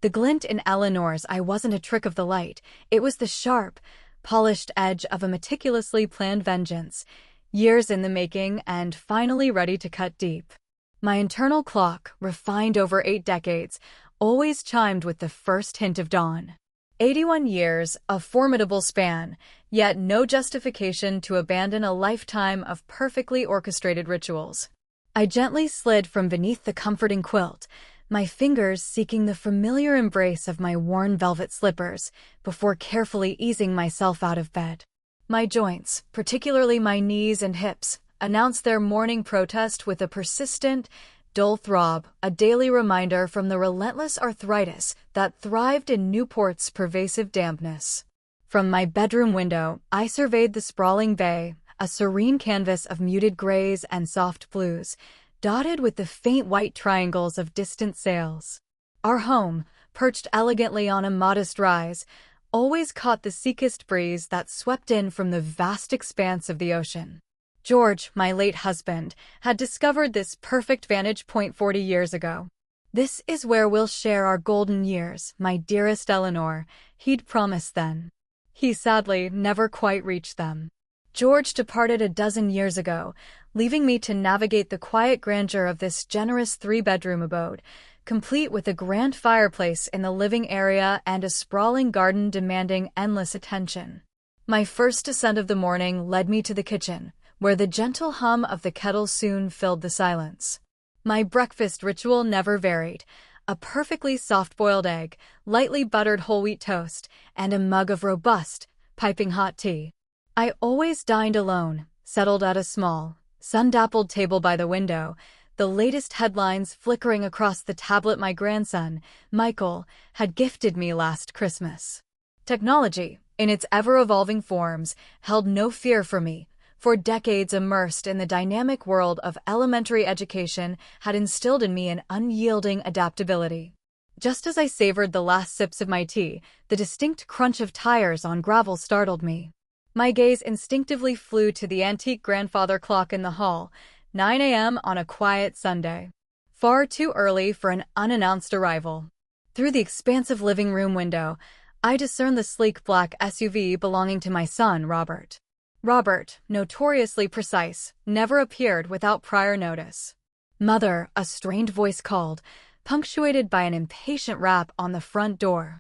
The glint in Eleanor's eye wasn't a trick of the light, it was the sharp, polished edge of a meticulously planned vengeance, years in the making and finally ready to cut deep. My internal clock, refined over 8 decades, always chimed with the first hint of dawn. 81 years, a formidable span, yet no justification to abandon a lifetime of perfectly orchestrated rituals. I gently slid from beneath the comforting quilt, my fingers seeking the familiar embrace of my worn velvet slippers, before carefully easing myself out of bed. My joints, particularly my knees and hips, announced their morning protest with a persistent, dull throb, a daily reminder from the relentless arthritis that thrived in Newport's pervasive dampness. From my bedroom window, I surveyed the sprawling bay, a serene canvas of muted grays and soft blues, dotted with the faint white triangles of distant sails. Our home, perched elegantly on a modest rise, always caught the seekest breeze that swept in from the vast expanse of the ocean. George, my late husband, had discovered this perfect vantage point 40 years ago. "This is where we'll share our golden years, my dearest Eleanor," he'd promised then. He sadly never quite reached them. George departed a dozen years ago, leaving me to navigate the quiet grandeur of this generous 3-bedroom abode, complete with a grand fireplace in the living area and a sprawling garden demanding endless attention. My first descent of the morning led me to the kitchen, where the gentle hum of the kettle soon filled the silence. My breakfast ritual never varied: a perfectly soft-boiled egg, lightly buttered whole wheat toast, and a mug of robust, piping hot tea. I always dined alone, settled at a small, sun-dappled table by the window, the latest headlines flickering across the tablet my grandson, Michael, had gifted me last Christmas. Technology, in its ever-evolving forms, held no fear for me, for decades immersed in the dynamic world of elementary education had instilled in me an unyielding adaptability. Just as I savored the last sips of my tea, the distinct crunch of tires on gravel startled me. My gaze instinctively flew to the antique grandfather clock in the hall, 9 a.m. on a quiet Sunday. Far too early for an unannounced arrival. Through the expansive living room window, I discerned the sleek black SUV belonging to my son, Robert. Robert, notoriously precise, never appeared without prior notice. "Mother," a strained voice called, punctuated by an impatient rap on the front door.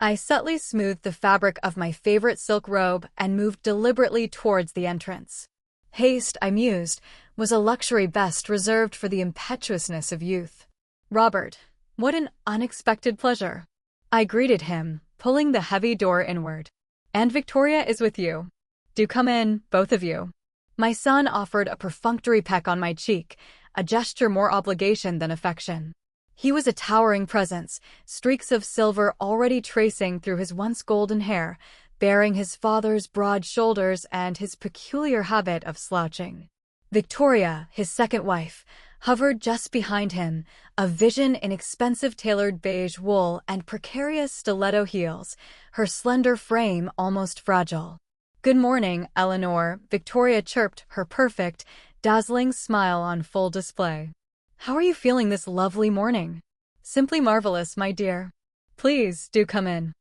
I subtly smoothed the fabric of my favorite silk robe and moved deliberately towards the entrance. Haste, I mused, was a luxury best reserved for the impetuousness of youth. "Robert, what an unexpected pleasure," I greeted him, pulling the heavy door inward. "And Victoria is with you. Do come in, both of you." My son offered a perfunctory peck on my cheek, a gesture more obligation than affection. He was a towering presence, streaks of silver already tracing through his once golden hair, bearing his father's broad shoulders and his peculiar habit of slouching. Victoria, his second wife, hovered just behind him, a vision in expensive tailored beige wool and precarious stiletto heels, her slender frame almost fragile. "Good morning, Eleanor," Victoria chirped, her perfect, dazzling smile on full display. "How are you feeling this lovely morning?" "Simply marvelous, my dear. Please, do come in.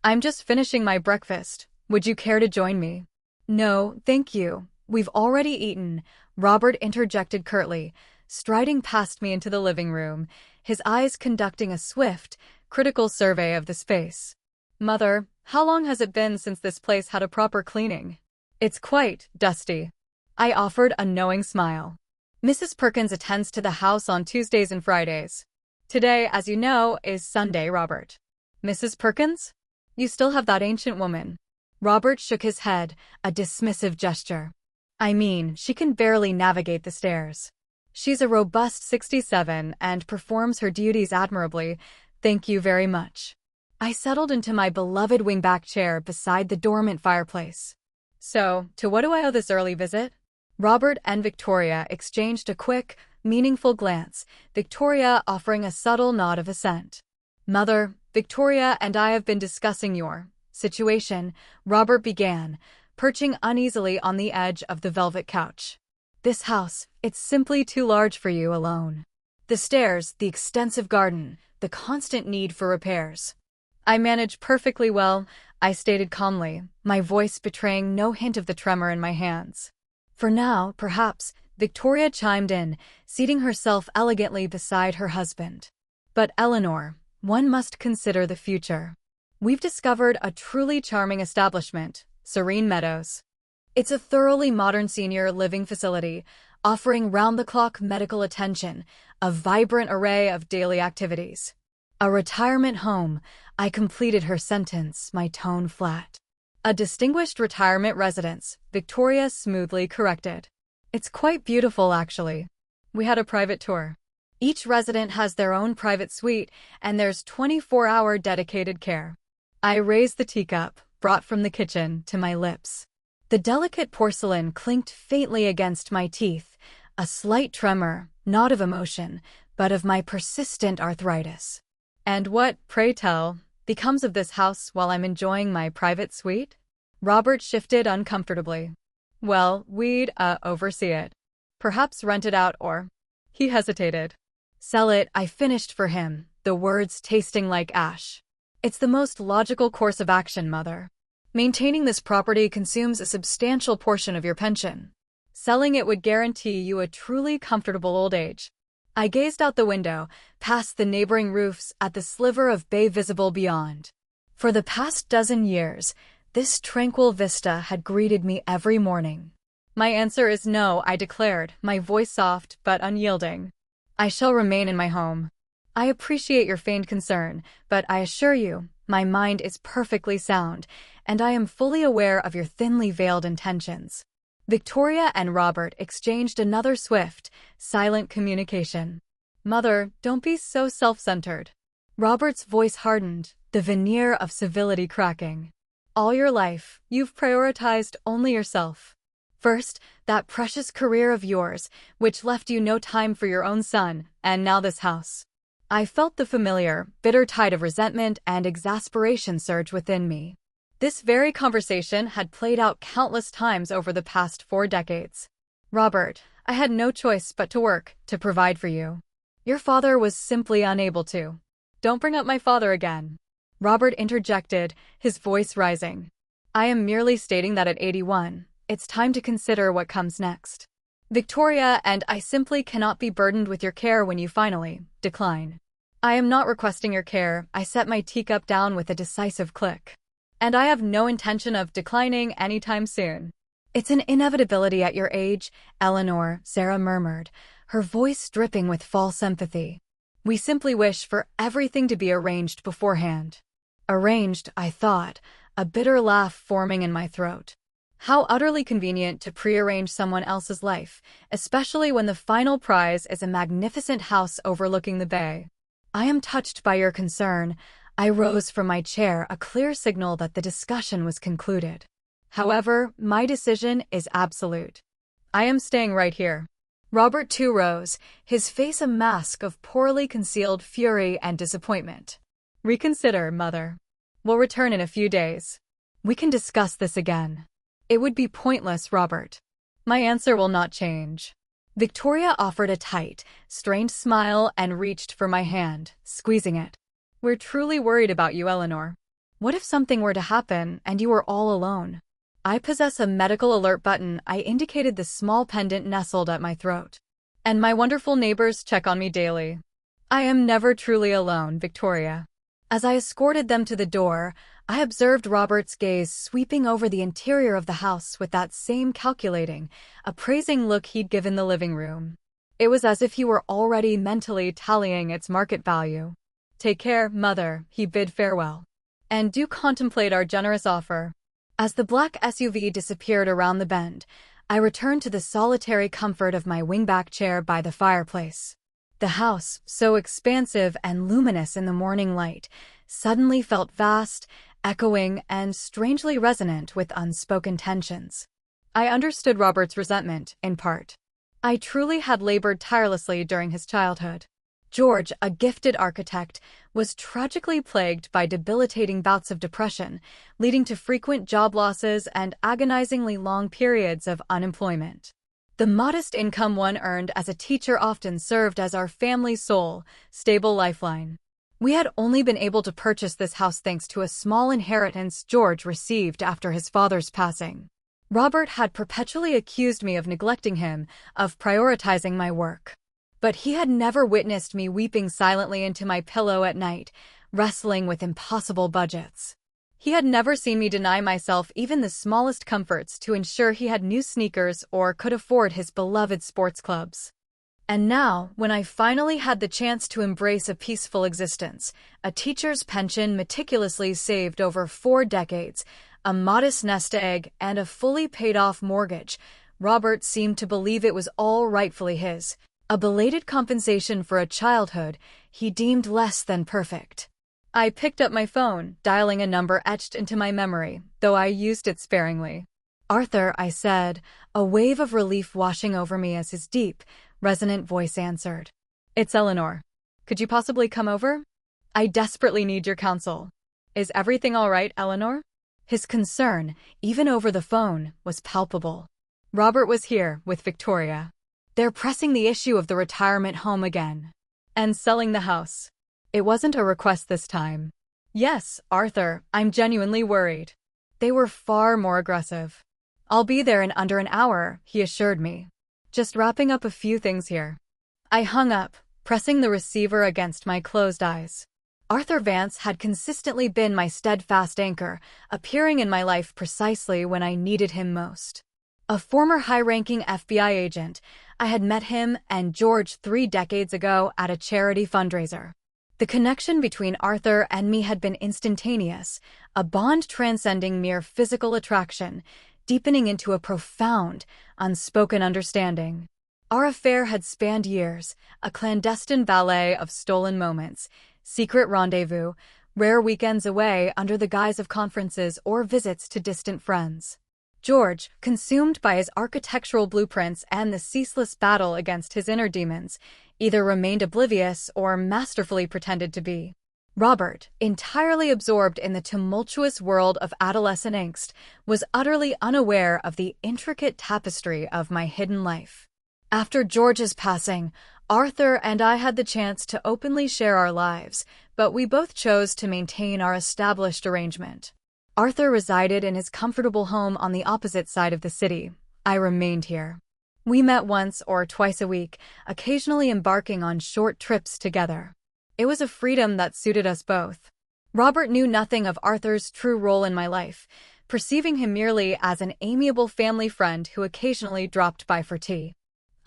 I'm just finishing my breakfast. Would you care to join me?" "No, thank you. We've already eaten," Robert interjected curtly, striding past me into the living room, his eyes conducting a swift, critical survey of the space. "Mother, how long has it been since this place had a proper cleaning?" "It's quite dusty," I offered a knowing smile. "Mrs. Perkins attends to the house on Tuesdays and Fridays. Today, as you know, is Sunday, Robert." "Mrs. Perkins? You still have that ancient woman." Robert shook his head, a dismissive gesture. "I mean, she can barely navigate the stairs. She's a robust 67 and performs her duties admirably. Thank you very much." I settled into my beloved wingback chair beside the dormant fireplace. "So, to what do I owe this early visit?" Robert and Victoria exchanged a quick, meaningful glance, Victoria offering a subtle nod of assent. "Mother, Victoria and I have been discussing your situation," Robert began, perching uneasily on the edge of the velvet couch. "This house, it's simply too large for you alone. The stairs, the extensive garden, the constant need for repairs. "I manage perfectly well," I stated calmly, my voice betraying no hint of the tremor in my hands. "For now, perhaps," Victoria chimed in, seating herself elegantly beside her husband. "But Eleanor, one must consider the future. We've discovered a truly charming establishment, Serene Meadows. It's a thoroughly modern senior living facility, offering round-the-clock medical attention, a vibrant array of daily activities. A retirement home," I completed her sentence, my tone flat. "A distinguished retirement residence," Victoria smoothly corrected. "It's quite beautiful, actually. We had a private tour. Each resident has their own private suite, and there's 24-hour dedicated care." I raised the teacup, brought from the kitchen, to my lips. The delicate porcelain clinked faintly against my teeth, a slight tremor, not of emotion, but of my persistent arthritis. "And what, pray tell, becomes of this house while I'm enjoying my private suite?" Robert shifted uncomfortably. "Well, we'd, oversee it. Perhaps rent it out or—" He hesitated. "Sell it," I finished for him, the words tasting like ash. "It's the most logical course of action, Mother. Maintaining this property consumes a substantial portion of your pension. Selling it would guarantee you a truly comfortable old age." I gazed out the window, past the neighboring roofs, at the sliver of bay visible beyond. For the past dozen years, this tranquil vista had greeted me every morning. "My answer is no," I declared, my voice soft but unyielding. "I shall remain in my home. I appreciate your feigned concern, but I assure you, my mind is perfectly sound, and I am fully aware of your thinly veiled intentions." Victoria and Robert exchanged another swift, silent communication. "Mother, don't be so self-centered." Robert's voice hardened, the veneer of civility cracking. "All your life, you've prioritized only yourself. First, that precious career of yours, which left you no time for your own son, and now this house." I felt the familiar, bitter tide of resentment and exasperation surge within me. This very conversation had played out countless times over the past 4 decades. "Robert, I had no choice but to work, to provide for you. Your father was simply unable to." "Don't bring up my father again," Robert interjected, his voice rising. "I am merely stating that at 81, it's time to consider what comes next. Victoria and I simply cannot be burdened with your care when you finally decline." "I am not requesting your care," I set my teacup down with a decisive click. "And I have no intention of declining anytime soon." "It's an inevitability at your age, Eleanor," Sarah murmured, her voice dripping with false empathy. "We simply wish for everything to be arranged beforehand." Arranged, I thought, a bitter laugh forming in my throat. How utterly convenient to prearrange someone else's life, especially when the final prize is a magnificent house overlooking the bay. "I am touched by your concern." I rose from my chair, a clear signal that the discussion was concluded. "However, my decision is absolute. I am staying right here." Robert too rose, his face a mask of poorly concealed fury and disappointment. "Reconsider, Mother. We'll return in a few days. We can discuss this again." "It would be pointless, Robert. My answer will not change." Victoria offered a tight, strained smile and reached for my hand, squeezing it. "We're truly worried about you, Eleanor. What if something were to happen and you were all alone?" "I possess a medical alert button." I indicated the small pendant nestled at my throat. "And my wonderful neighbors check on me daily. I am never truly alone, Victoria." As I escorted them to the door, I observed Robert's gaze sweeping over the interior of the house with that same calculating, appraising look he'd given the living room. It was as if he were already mentally tallying its market value. "Take care, Mother," he bid farewell. "And do contemplate our generous offer." As the black SUV disappeared around the bend, I returned to the solitary comfort of my wingback chair by the fireplace. The house, so expansive and luminous in the morning light, suddenly felt vast, echoing, and strangely resonant with unspoken tensions. I understood Robert's resentment, in part. I truly had labored tirelessly during his childhood. George, a gifted architect, was tragically plagued by debilitating bouts of depression, leading to frequent job losses and agonizingly long periods of unemployment. The modest income one earned as a teacher often served as our family's sole, stable lifeline. We had only been able to purchase this house thanks to a small inheritance George received after his father's passing. Robert had perpetually accused me of neglecting him, of prioritizing my work. But he had never witnessed me weeping silently into my pillow at night, wrestling with impossible budgets. He had never seen me deny myself even the smallest comforts to ensure he had new sneakers or could afford his beloved sports clubs. And now, when I finally had the chance to embrace a peaceful existence, a teacher's pension meticulously saved over 4 decades, a modest nest egg, and a fully paid-off mortgage, Robert seemed to believe it was all rightfully his, a belated compensation for a childhood he deemed less than perfect. I picked up my phone, dialing a number etched into my memory, though I used it sparingly. "Arthur," I said, a wave of relief washing over me as his deep, resonant voice answered. "It's Eleanor. Could you possibly come over? I desperately need your counsel." "Is everything all right, Eleanor?" His concern, even over the phone, was palpable. Robert was here with Victoria. They're pressing the issue of the retirement home again. And selling the house. It wasn't a request this time. "Yes, Arthur, I'm genuinely worried." They were far more aggressive. "I'll be there in under an hour," he assured me. "Just wrapping up a few things here." I hung up, pressing the receiver against my closed eyes. Arthur Vance had consistently been my steadfast anchor, appearing in my life precisely when I needed him most. A former high-ranking FBI agent, I had met him and George 3 decades ago at a charity fundraiser. The connection between Arthur and me had been instantaneous, a bond transcending mere physical attraction, deepening into a profound, unspoken understanding. Our affair had spanned years, a clandestine ballet of stolen moments, secret rendezvous, rare weekends away under the guise of conferences or visits to distant friends. George, consumed by his architectural blueprints and the ceaseless battle against his inner demons, either remained oblivious or masterfully pretended to be. Robert, entirely absorbed in the tumultuous world of adolescent angst, was utterly unaware of the intricate tapestry of my hidden life. After George's passing, Arthur and I had the chance to openly share our lives, but we both chose to maintain our established arrangement. Arthur resided in his comfortable home on the opposite side of the city. I remained here. We met once or twice a week, occasionally embarking on short trips together. It was a freedom that suited us both. Robert knew nothing of Arthur's true role in my life, perceiving him merely as an amiable family friend who occasionally dropped by for tea.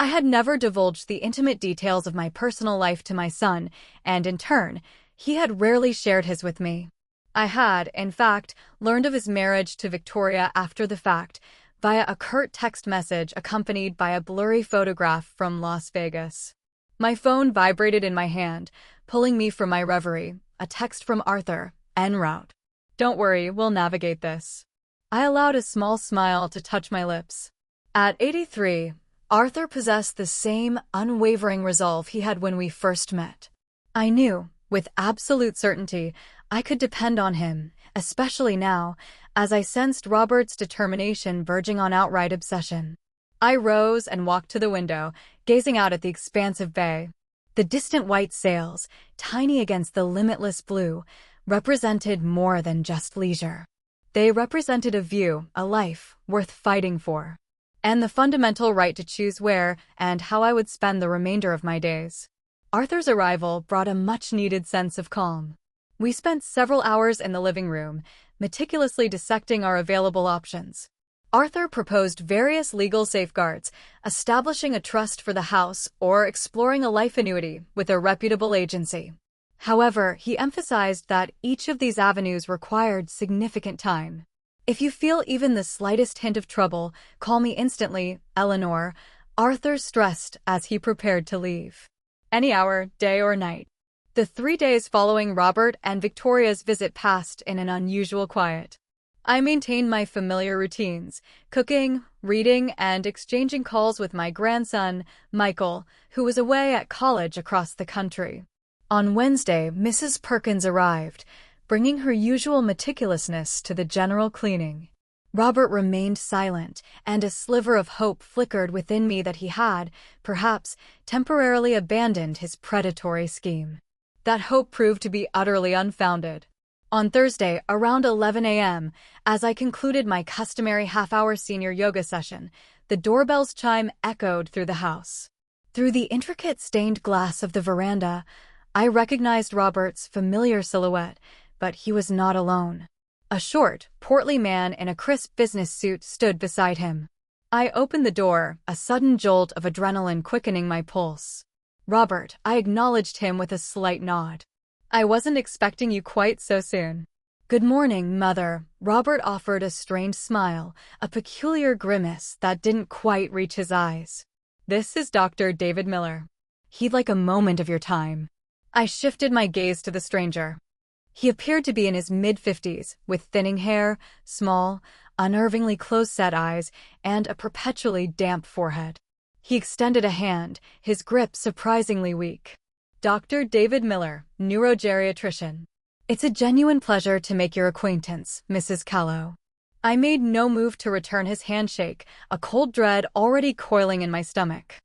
I had never divulged the intimate details of my personal life to my son, and in turn, he had rarely shared his with me. I had, in fact, learned of his marriage to Victoria after the fact, via a curt text message accompanied by a blurry photograph from Las Vegas. My phone vibrated in my hand, pulling me from my reverie, a text from Arthur, en route. "Don't worry, we'll navigate this." I allowed a small smile to touch my lips. At 83, Arthur possessed the same unwavering resolve he had when we first met. I knew, with absolute certainty, I could depend on him, especially now, as I sensed Robert's determination verging on outright obsession. I rose and walked to the window, gazing out at the expansive bay. The distant white sails, tiny against the limitless blue, represented more than just leisure. They represented a view, a life, worth fighting for, and the fundamental right to choose where and how I would spend the remainder of my days. Arthur's arrival brought a much-needed sense of calm. We spent several hours in the living room, meticulously dissecting our available options. Arthur proposed various legal safeguards, establishing a trust for the house or exploring a life annuity with a reputable agency. However, he emphasized that each of these avenues required significant time. "If you feel even the slightest hint of trouble, call me instantly, Eleanor," Arthur stressed as he prepared to leave. "Any hour, day or night." The 3 days following Robert and Victoria's visit passed in an unusual quiet. I maintained my familiar routines, cooking, reading, and exchanging calls with my grandson, Michael, who was away at college across the country. On Wednesday, Mrs. Perkins arrived, bringing her usual meticulousness to the general cleaning. Robert remained silent, and a sliver of hope flickered within me that he had, perhaps, temporarily abandoned his predatory scheme. That hope proved to be utterly unfounded. On Thursday, around 11 a.m., as I concluded my customary half-hour senior yoga session, the doorbell's chime echoed through the house. Through the intricate stained glass of the veranda, I recognized Robert's familiar silhouette, but he was not alone. A short, portly man in a crisp business suit stood beside him. I opened the door, a sudden jolt of adrenaline quickening my pulse. "Robert," I acknowledged him with a slight nod. "I wasn't expecting you quite so soon." "Good morning, Mother." Robert offered a strained smile, a peculiar grimace that didn't quite reach his eyes. "This is Dr. David Miller. He'd like a moment of your time." I shifted my gaze to the stranger. He appeared to be in his mid-50s, with thinning hair, small, unnervingly close-set eyes, and a perpetually damp forehead. He extended a hand, his grip surprisingly weak. "Dr. David Miller, neurogeriatrician. It's a genuine pleasure to make your acquaintance, Mrs. Callow." I made no move to return his handshake, a cold dread already coiling in my stomach.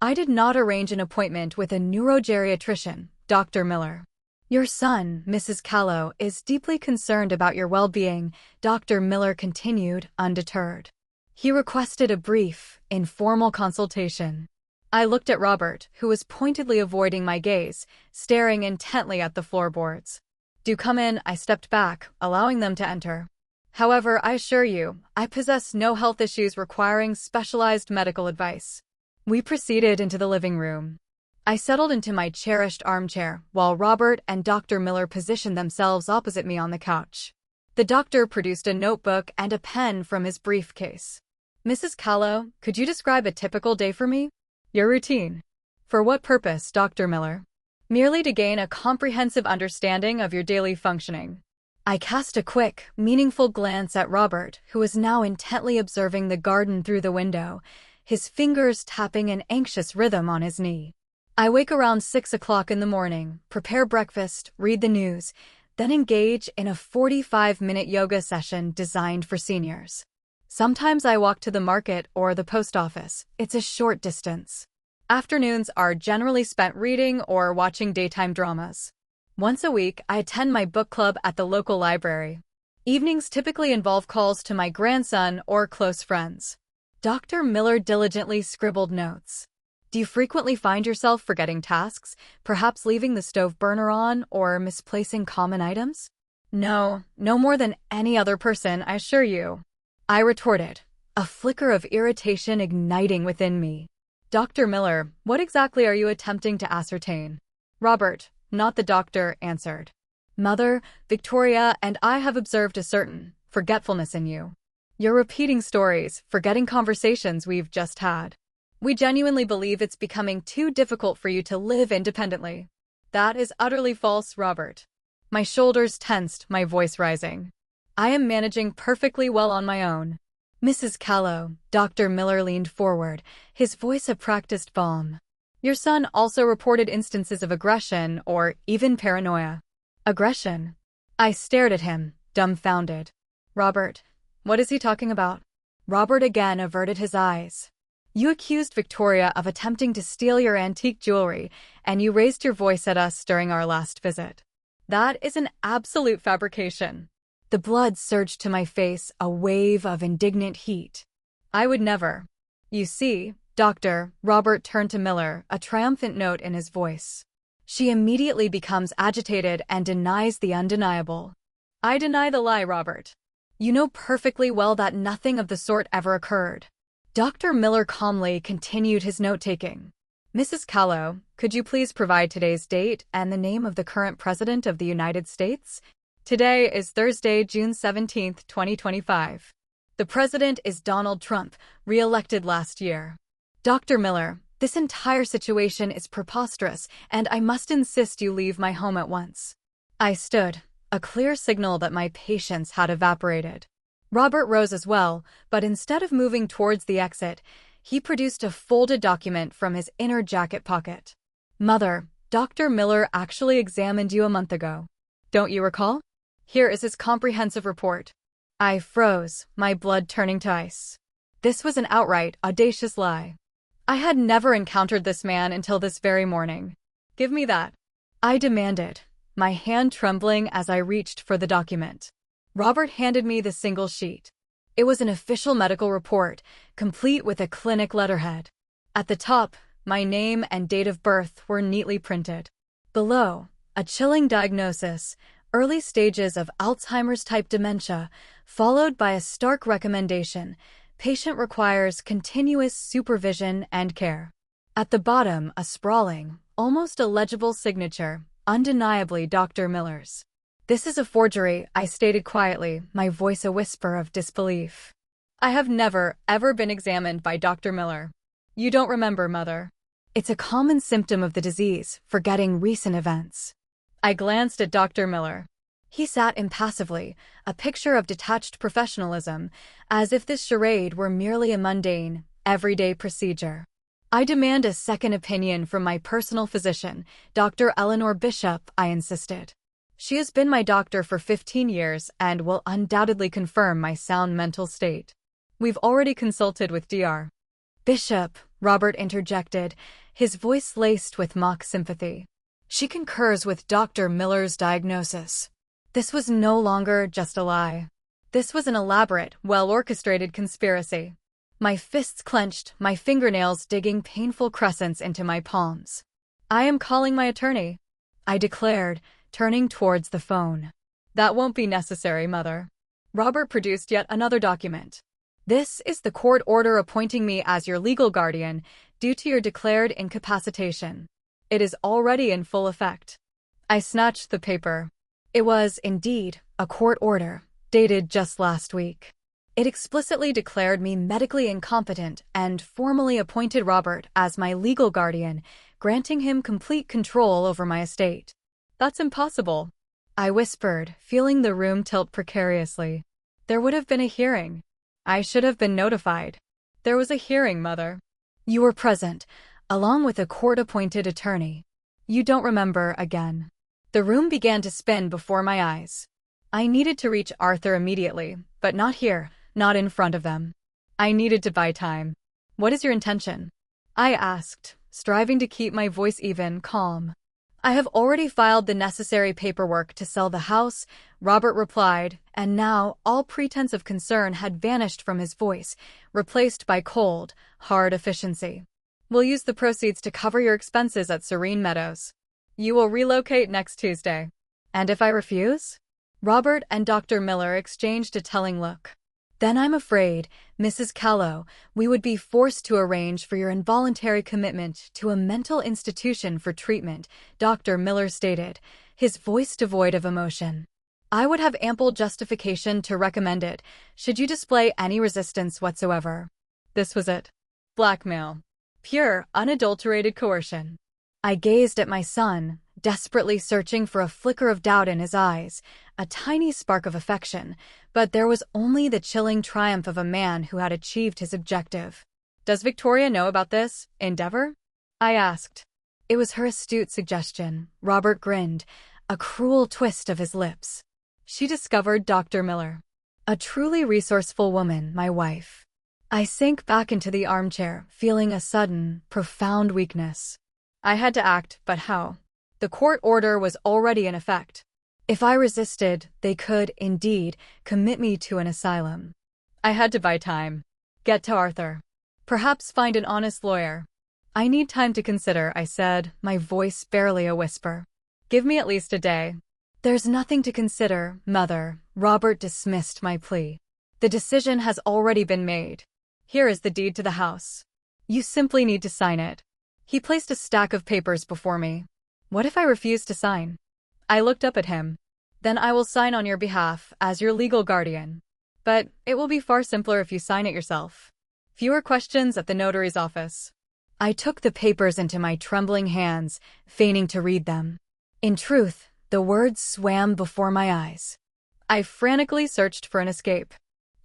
"I did not arrange an appointment with a neurogeriatrician, Dr. Miller. Your son, Mrs. Callow, is deeply concerned about your well-being," Dr. Miller continued, undeterred. "He requested a brief, informal consultation." I looked at Robert, who was pointedly avoiding my gaze, staring intently at the floorboards. "Do come in." I stepped back, allowing them to enter. "However, I assure you, I possess no health issues requiring specialized medical advice." We proceeded into the living room. I settled into my cherished armchair, while Robert and Dr. Miller positioned themselves opposite me on the couch. The doctor produced a notebook and a pen from his briefcase. "Mrs. Callow, could you describe a typical day for me?" "Your routine." "For what purpose, Dr. Miller?" "Merely to gain a comprehensive understanding of your daily functioning." I cast a quick, meaningful glance at Robert, who was now intently observing the garden through the window, his fingers tapping an anxious rhythm on his knee. "I wake around 6 o'clock in the morning, prepare breakfast, read the news, then engage in a 45-minute yoga session designed for seniors. Sometimes I walk to the market or the post office. It's a short distance. Afternoons are generally spent reading or watching daytime dramas. Once a week, I attend my book club at the local library. Evenings typically involve calls to my grandson or close friends." Dr. Miller diligently scribbled notes. "Do you frequently find yourself forgetting tasks, perhaps leaving the stove burner on or misplacing common items?" "No, no more than any other person, I assure you," I retorted, a flicker of irritation igniting within me. "Dr. Miller, what exactly are you attempting to ascertain?" "Robert, not the doctor," answered. "Mother, Victoria, and I have observed a certain forgetfulness in you. You're repeating stories, forgetting conversations we've just had. We genuinely believe it's becoming too difficult for you to live independently." "That is utterly false, Robert." My shoulders tensed, my voice rising. "I am managing perfectly well on my own." "Mrs. Callow," Dr. Miller leaned forward, his voice a practiced balm. "Your son also reported instances of aggression or even paranoia." "Aggression?" I stared at him, dumbfounded. "Robert, what is he talking about?" Robert again averted his eyes. "You accused Victoria of attempting to steal your antique jewelry, and you raised your voice at us during our last visit." "That is an absolute fabrication." The blood surged to my face, a wave of indignant heat. "I would never." "You see, Doctor," Robert turned to Miller, a triumphant note in his voice. "She immediately becomes agitated and denies the undeniable." "I deny the lie, Robert. You know perfectly well that nothing of the sort ever occurred." Dr. Miller calmly continued his note-taking. "Mrs. Callow, could you please provide today's date and the name of the current President of the United States?" "Today is Thursday, June 17, 2025. The President is Donald Trump, re-elected last year." "Dr. Miller, this entire situation is preposterous, and I must insist you leave my home at once." I stood, a clear signal that my patience had evaporated. Robert rose as well, but instead of moving towards the exit, he produced a folded document from his inner jacket pocket. "Mother, Dr. Miller actually examined you a month ago. Don't you recall? Here is his comprehensive report." I froze, my blood turning to ice. This was an outright, audacious lie. I had never encountered this man until this very morning. "Give me that." I demanded, my hand trembling as I reached for the document. Robert handed me the single sheet. It was an official medical report, complete with a clinic letterhead. At the top, my name and date of birth were neatly printed. Below, a chilling diagnosis, early stages of Alzheimer's-type dementia, followed by a stark recommendation: patient requires continuous supervision and care. At the bottom, a sprawling, almost illegible signature, undeniably Dr. Miller's. "This is a forgery," I stated quietly, my voice a whisper of disbelief. "I have never, ever been examined by Dr. Miller." "You don't remember, Mother." "It's a common symptom of the disease, forgetting recent events." I glanced at Dr. Miller. He sat impassively, a picture of detached professionalism, as if this charade were merely a mundane, everyday procedure. "I demand a second opinion from my personal physician, Dr. Eleanor Bishop," I insisted. "She has been my doctor for 15 years and will undoubtedly confirm my sound mental state." "We've already consulted with Dr. Bishop," Robert interjected, his voice laced with mock sympathy. "She concurs with Dr. Miller's diagnosis." This was no longer just a lie. This was an elaborate, well-orchestrated conspiracy. My fists clenched, my fingernails digging painful crescents into my palms. "I am calling my attorney," I declared, turning towards the phone. "That won't be necessary, Mother." Robert produced yet another document. "This is the court order appointing me as your legal guardian due to your declared incapacitation. It is already in full effect." I snatched the paper. It was, indeed, a court order, dated just last week. It explicitly declared me medically incompetent and formally appointed Robert as my legal guardian, granting him complete control over my estate. "That's impossible," I whispered, feeling the room tilt precariously. "There would have been a hearing. I should have been notified." "There was a hearing, Mother." "You were present, along with a court-appointed attorney. You don't remember again." The room began to spin before my eyes. I needed to reach Arthur immediately, but not here, not in front of them. I needed to buy time. "What is your intention?" I asked, striving to keep my voice even, calm. "I have already filed the necessary paperwork to sell the house," Robert replied, and now all pretense of concern had vanished from his voice, replaced by cold, hard efficiency. "We'll use the proceeds to cover your expenses at Serene Meadows. You will relocate next Tuesday." "And if I refuse?" Robert and Dr. Miller exchanged a telling look. "Then I'm afraid, Mrs. Callow, we would be forced to arrange for your involuntary commitment to a mental institution for treatment," Dr. Miller stated, his voice devoid of emotion. "I would have ample justification to recommend it, should you display any resistance whatsoever." This was it. Blackmail. Pure, unadulterated coercion. I gazed at my son, desperately searching for a flicker of doubt in his eyes, a tiny spark of affection, but there was only the chilling triumph of a man who had achieved his objective. "Does Victoria know about this endeavor?" I asked. It was her astute suggestion. Robert grinned, a cruel twist of his lips. "She discovered Dr. Miller. A truly resourceful woman, my wife." I sank back into the armchair, feeling a sudden, profound weakness. I had to act, but how? The court order was already in effect. If I resisted, they could, indeed, commit me to an asylum. I had to buy time. Get to Arthur. Perhaps find an honest lawyer. "I need time to consider," I said, my voice barely a whisper. "Give me at least a day." "There's nothing to consider, Mother," Robert dismissed my plea. "The decision has already been made. Here is the deed to the house. You simply need to sign it." He placed a stack of papers before me. "What if I refuse to sign?" I looked up at him. "Then I will sign on your behalf, as your legal guardian. But it will be far simpler if you sign it yourself. Fewer questions at the notary's office." I took the papers into my trembling hands, feigning to read them. In truth, the words swam before my eyes. I frantically searched for an escape.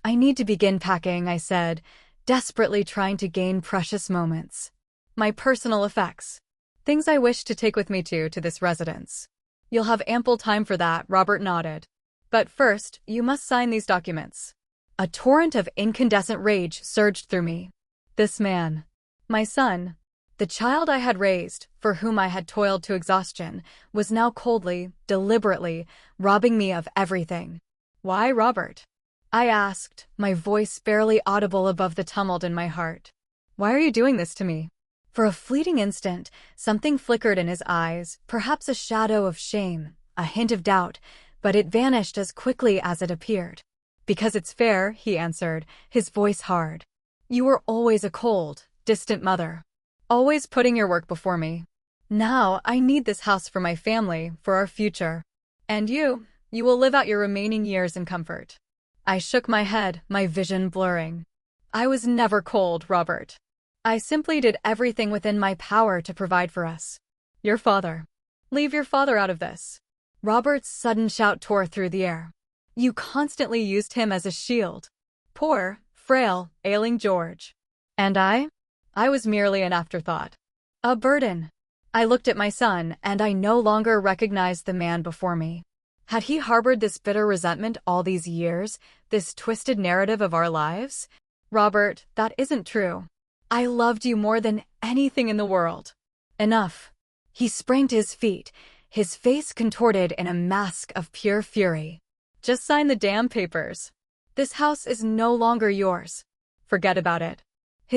"I need to begin packing," I said, desperately trying to gain precious moments. "My personal effects. Things I wish to take with me to this residence." "You'll have ample time for that," Robert nodded. "But first, you must sign these documents." A torrent of incandescent rage surged through me. This man. My son. The child I had raised, for whom I had toiled to exhaustion, was now coldly, deliberately, robbing me of everything. "Why, Robert?" I asked, my voice barely audible above the tumult in my heart. "Why are you doing this to me?" For a fleeting instant, something flickered in his eyes, perhaps a shadow of shame, a hint of doubt, but it vanished as quickly as it appeared. "Because it's fair," he answered, his voice hard. "You were always a cold, distant mother. Always putting your work before me. Now I need this house for my family, for our future. And you will live out your remaining years in comfort." I shook my head, my vision blurring. "I was never cold, Robert. I simply did everything within my power to provide for us. Your father. Leave your father out of this." Robert's sudden shout tore through the air. "You constantly used him as a shield. Poor, frail, ailing George. And I was merely an afterthought. A burden." I looked at my son, and I no longer recognized the man before me. Had he harbored this bitter resentment all these years, this twisted narrative of our lives? "Robert, that isn't true. I loved you more than anything in the world." "Enough." He sprang to his feet, his face contorted in a mask of pure fury. "Just sign the damn papers. This house is no longer yours. Forget about it."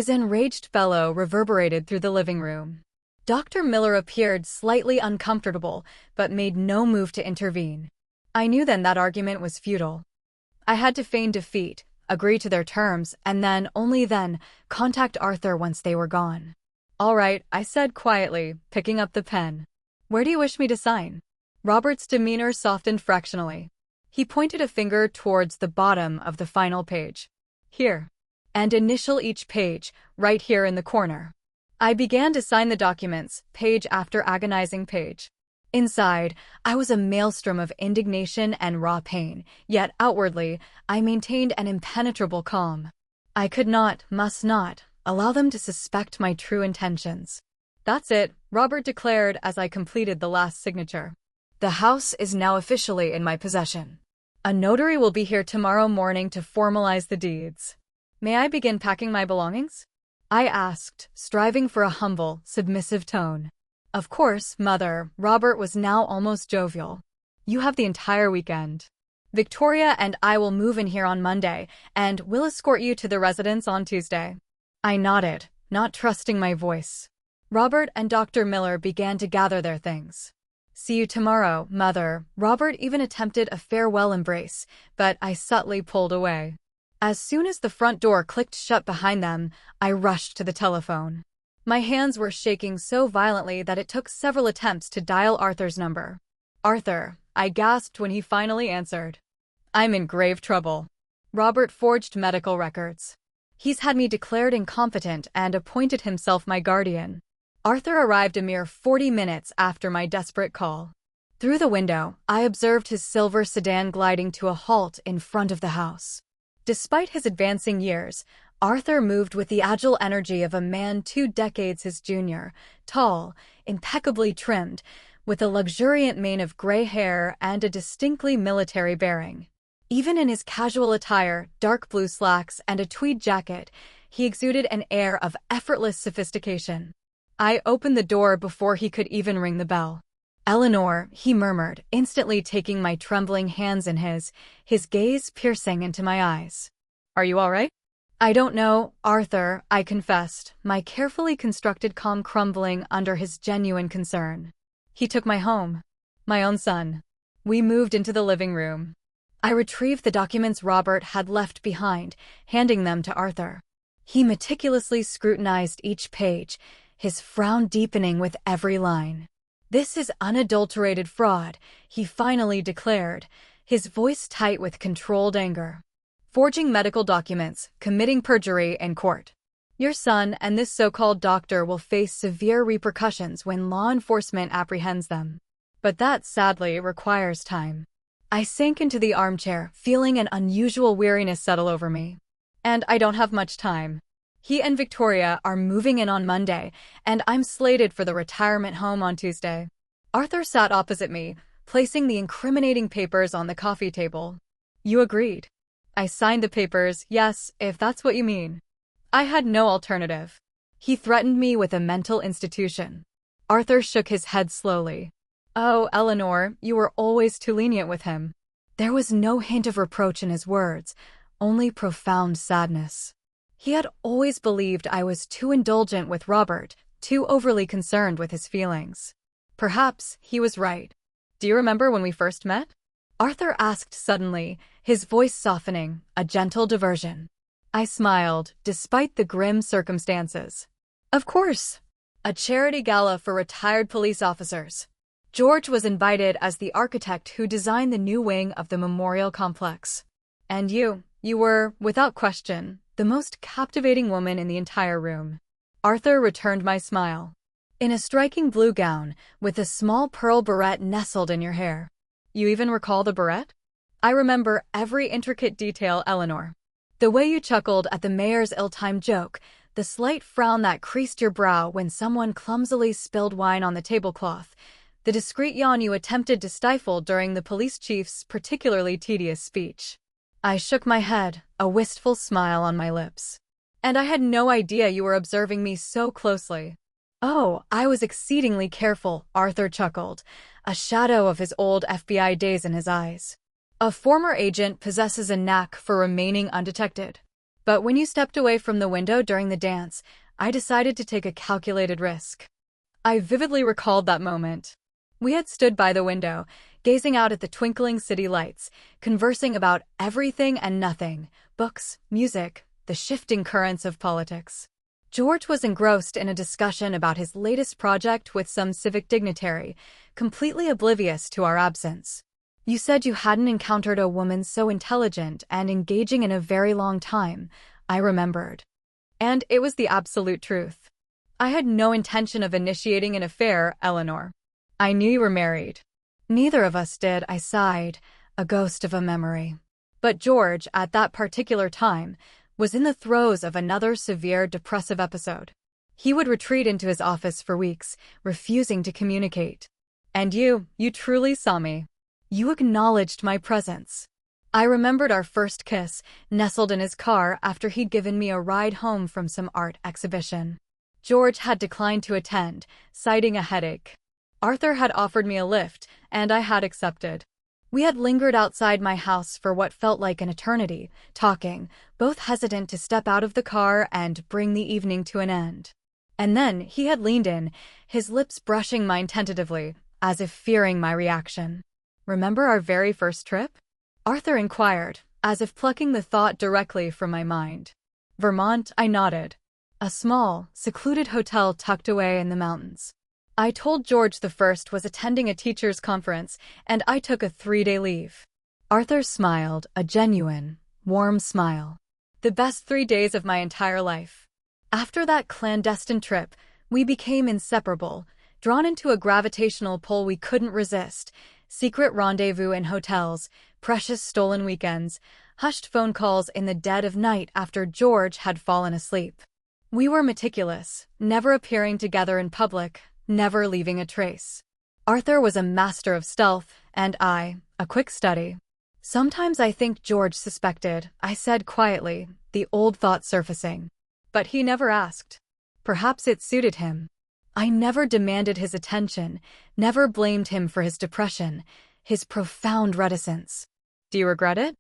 His enraged bellow reverberated through the living room. Dr. Miller appeared slightly uncomfortable, but made no move to intervene. I knew then that argument was futile. I had to feign defeat, agree to their terms, and then, only then, contact Arthur once they were gone. "All right," I said quietly, picking up the pen. "Where do you wish me to sign?" Robert's demeanor softened fractionally. He pointed a finger towards the bottom of the final page. "Here. And initial each page, right here in the corner." I began to sign the documents, page after agonizing page. Inside, I was a maelstrom of indignation and raw pain, yet outwardly, I maintained an impenetrable calm. I could not, must not, allow them to suspect my true intentions. "That's it," Robert declared as I completed the last signature. "The house is now officially in my possession. A notary will be here tomorrow morning to formalize the deeds. May I begin packing my belongings?" I asked, striving for a humble, submissive tone. "Of course, Mother." Robert was now almost jovial. "You have the entire weekend. Victoria and I will move in here on Monday, and we'll escort you to the residence on Tuesday." I nodded, not trusting my voice. Robert and Dr. Miller began to gather their things. "See you tomorrow, Mother." Robert even attempted a farewell embrace, but I subtly pulled away. As soon as the front door clicked shut behind them, I rushed to the telephone. My hands were shaking so violently that it took several attempts to dial Arthur's number. "Arthur," I gasped when he finally answered. "I'm in grave trouble." Robert forged medical records. "He's had me declared incompetent and appointed himself my guardian." Arthur arrived a mere 40 minutes after my desperate call. Through the window, I observed his silver sedan gliding to a halt in front of the house. Despite his advancing years, Arthur moved with the agile energy of a man 2 decades his junior, tall, impeccably trimmed, with a luxuriant mane of gray hair and a distinctly military bearing. Even in his casual attire, dark blue slacks and a tweed jacket, he exuded an air of effortless sophistication. I opened the door before he could even ring the bell. "Eleanor," he murmured, instantly taking my trembling hands in his gaze piercing into my eyes. "Are you all right?" "I don't know, Arthur," I confessed, my carefully constructed calm crumbling under his genuine concern. "He took my home. My own son." We moved into the living room. I retrieved the documents Robert had left behind, handing them to Arthur. He meticulously scrutinized each page, his frown deepening with every line. "This is unadulterated fraud," he finally declared, his voice tight with controlled anger. "Forging medical documents, committing perjury in court. Your son and this so-called doctor will face severe repercussions when law enforcement apprehends them. But that, sadly, requires time." I sank into the armchair, feeling an unusual weariness settle over me. "And I don't have much time. He and Victoria are moving in on Monday, and I'm slated for the retirement home on Tuesday." Arthur sat opposite me, placing the incriminating papers on the coffee table. "You agreed?" I signed the papers. "Yes, if that's what you mean." I had no alternative. He threatened me with a mental institution. Arthur shook his head slowly. Oh, Eleanor, you were always too lenient with him. There was no hint of reproach in his words, only profound sadness. He had always believed I was too indulgent with Robert, too overly concerned with his feelings. Perhaps he was right. Do you remember when we first met? Arthur asked suddenly, his voice softening, a gentle diversion. I smiled, despite the grim circumstances. Of course. A charity gala for retired police officers. George was invited as the architect who designed the new wing of the memorial complex. And you were, without question, the most captivating woman in the entire room. Arthur returned my smile. In a striking blue gown, with a small pearl barrette nestled in your hair. You even recall the barrette? I remember every intricate detail, Eleanor. The way you chuckled at the mayor's ill-timed joke, the slight frown that creased your brow when someone clumsily spilled wine on the tablecloth, the discreet yawn you attempted to stifle during the police chief's particularly tedious speech. I shook my head, a wistful smile on my lips. And I had no idea you were observing me so closely. Oh, I was exceedingly careful, Arthur chuckled, a shadow of his old FBI days in his eyes. A former agent possesses a knack for remaining undetected. But when you stepped away from the window during the dance, I decided to take a calculated risk. I vividly recalled that moment. We had stood by the window, gazing out at the twinkling city lights, conversing about everything and nothing, books, music, the shifting currents of politics. George was engrossed in a discussion about his latest project with some civic dignitary, completely oblivious to our absence. You said you hadn't encountered a woman so intelligent and engaging in a very long time, I remembered. And it was the absolute truth. I had no intention of initiating an affair, Eleanor. I knew you were married. Neither of us did, I sighed, a ghost of a memory. But George, at that particular time, was in the throes of another severe depressive episode. He would retreat into his office for weeks, refusing to communicate. And you truly saw me. You acknowledged my presence. I remembered our first kiss, nestled in his car after he'd given me a ride home from some art exhibition. George had declined to attend, citing a headache. Arthur had offered me a lift, and I had accepted. We had lingered outside my house for what felt like an eternity, talking, both hesitant to step out of the car and bring the evening to an end. And then he had leaned in, his lips brushing mine tentatively, as if fearing my reaction. Remember our very first trip? Arthur inquired, as if plucking the thought directly from my mind. Vermont, I nodded. A small, secluded hotel tucked away in the mountains. I told George the first was attending a teacher's conference, and I took a 3-day leave. Arthur smiled, a genuine, warm smile. The best 3 days of my entire life. After that clandestine trip, we became inseparable, drawn into a gravitational pull we couldn't resist. Secret rendezvous in hotels, precious stolen weekends, hushed phone calls in the dead of night after George had fallen asleep. We were meticulous, never appearing together in public, never leaving a trace. Arthur was a master of stealth, and I, a quick study. Sometimes I think George suspected, I said quietly, the old thought surfacing. But he never asked. Perhaps it suited him. I never demanded his attention, never blamed him for his depression, his profound reticence. Do you regret it?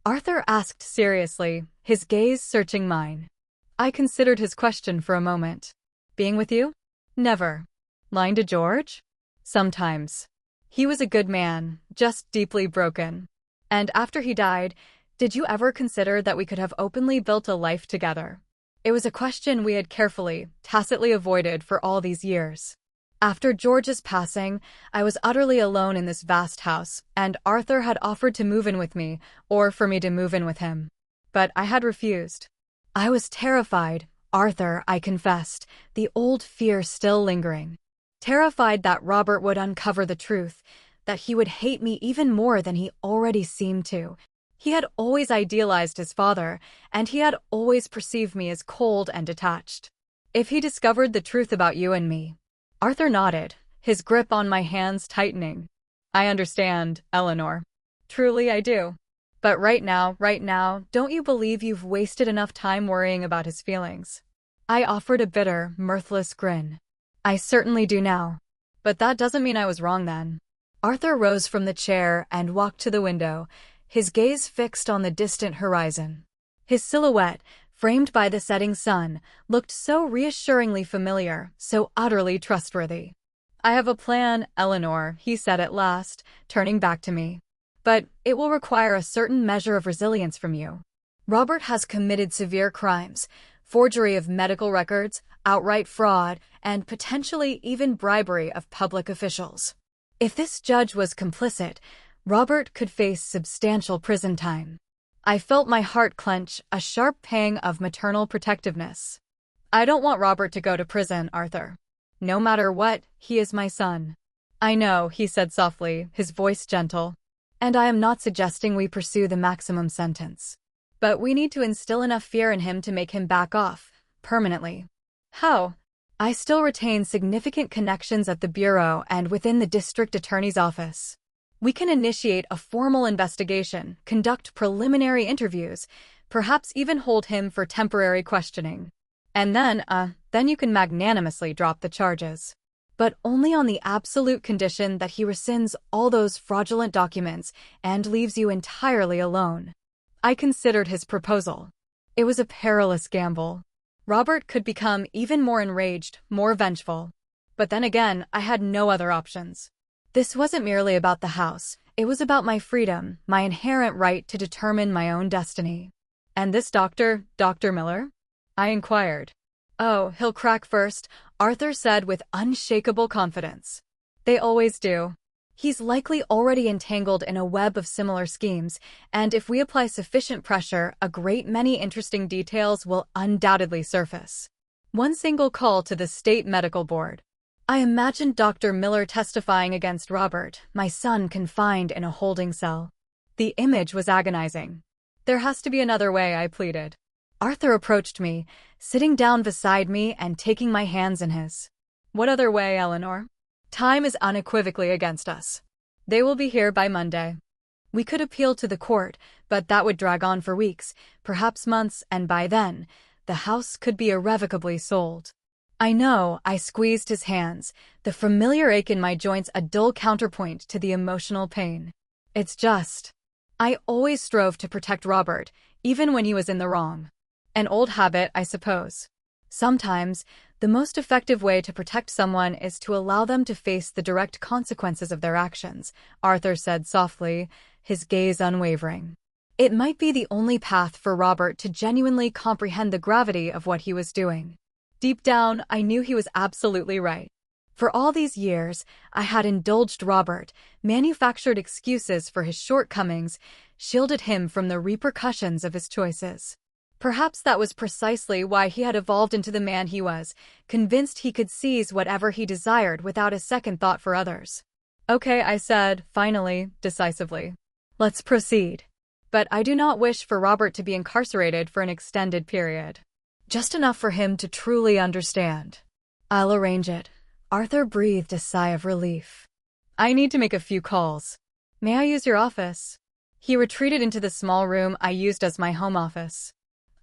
Arthur asked seriously, his gaze searching mine. I considered his question for a moment. Being with you? Never. Lying to George? Sometimes. He was a good man, just deeply broken. And after he died, did you ever consider that we could have openly built a life together? It was a question we had carefully, tacitly avoided for all these years. After George's passing, I was utterly alone in this vast house, and Arthur had offered to move in with me, or for me to move in with him. But I had refused. I was terrified, Arthur, I confessed, the old fear still lingering. Terrified that Robert would uncover the truth, that he would hate me even more than he already seemed to. He had always idealized his father, and he had always perceived me as cold and detached. If he discovered the truth about you and me. Arthur nodded, his grip on my hands tightening. I understand, Eleanor. Truly I do. But right now, don't you believe you've wasted enough time worrying about his feelings? I offered a bitter, mirthless grin. I certainly do now. But that doesn't mean I was wrong then. Arthur rose from the chair and walked to the window, his gaze fixed on the distant horizon. His silhouette, framed by the setting sun, looked so reassuringly familiar, so utterly trustworthy. I have a plan, Eleanor, he said at last, turning back to me. But it will require a certain measure of resilience from you. Robert has committed severe crimes, forgery of medical records, outright fraud, and potentially even bribery of public officials. If this judge was complicit, Robert could face substantial prison time. I felt my heart clench, a sharp pang of maternal protectiveness. I don't want Robert to go to prison, Arthur. No matter what, he is my son. I know, he said softly, his voice gentle. And I am not suggesting we pursue the maximum sentence. But we need to instill enough fear in him to make him back off, permanently. How? I still retain significant connections at the Bureau and within the District Attorney's office. We can initiate a formal investigation, conduct preliminary interviews, perhaps even hold him for temporary questioning. And then you can magnanimously drop the charges. But only on the absolute condition that he rescinds all those fraudulent documents and leaves you entirely alone. I considered his proposal. It was a perilous gamble. Robert could become even more enraged, more vengeful. But then again, I had no other options. This wasn't merely about the house. It was about my freedom, my inherent right to determine my own destiny. And this doctor, Dr. Miller? I inquired. Oh, he'll crack first, Arthur said with unshakable confidence. They always do. He's likely already entangled in a web of similar schemes, and if we apply sufficient pressure, a great many interesting details will undoubtedly surface. One single call to the State Medical Board. I imagined Dr. Miller testifying against Robert, my son confined in a holding cell. The image was agonizing. There has to be another way, I pleaded. Arthur approached me, sitting down beside me and taking my hands in his. What other way, Eleanor? Time is unequivocally against us. They will be here by Monday. We could appeal to the court, but that would drag on for weeks, perhaps months, and by then, the house could be irrevocably sold. I know, I squeezed his hands, the familiar ache in my joints a dull counterpoint to the emotional pain. It's just. I always strove to protect Robert, even when he was in the wrong. An old habit, I suppose. Sometimes, the most effective way to protect someone is to allow them to face the direct consequences of their actions, Arthur said softly, his gaze unwavering. It might be the only path for Robert to genuinely comprehend the gravity of what he was doing. Deep down, I knew he was absolutely right. For all these years, I had indulged Robert, manufactured excuses for his shortcomings, shielded him from the repercussions of his choices. Perhaps that was precisely why he had evolved into the man he was, convinced he could seize whatever he desired without a second thought for others. Okay, I said, finally, decisively. Let's proceed. But I do not wish for Robert to be incarcerated for an extended period. Just enough for him to truly understand. I'll arrange it. Arthur breathed a sigh of relief. I need to make a few calls. May I use your office? He retreated into the small room I used as my home office.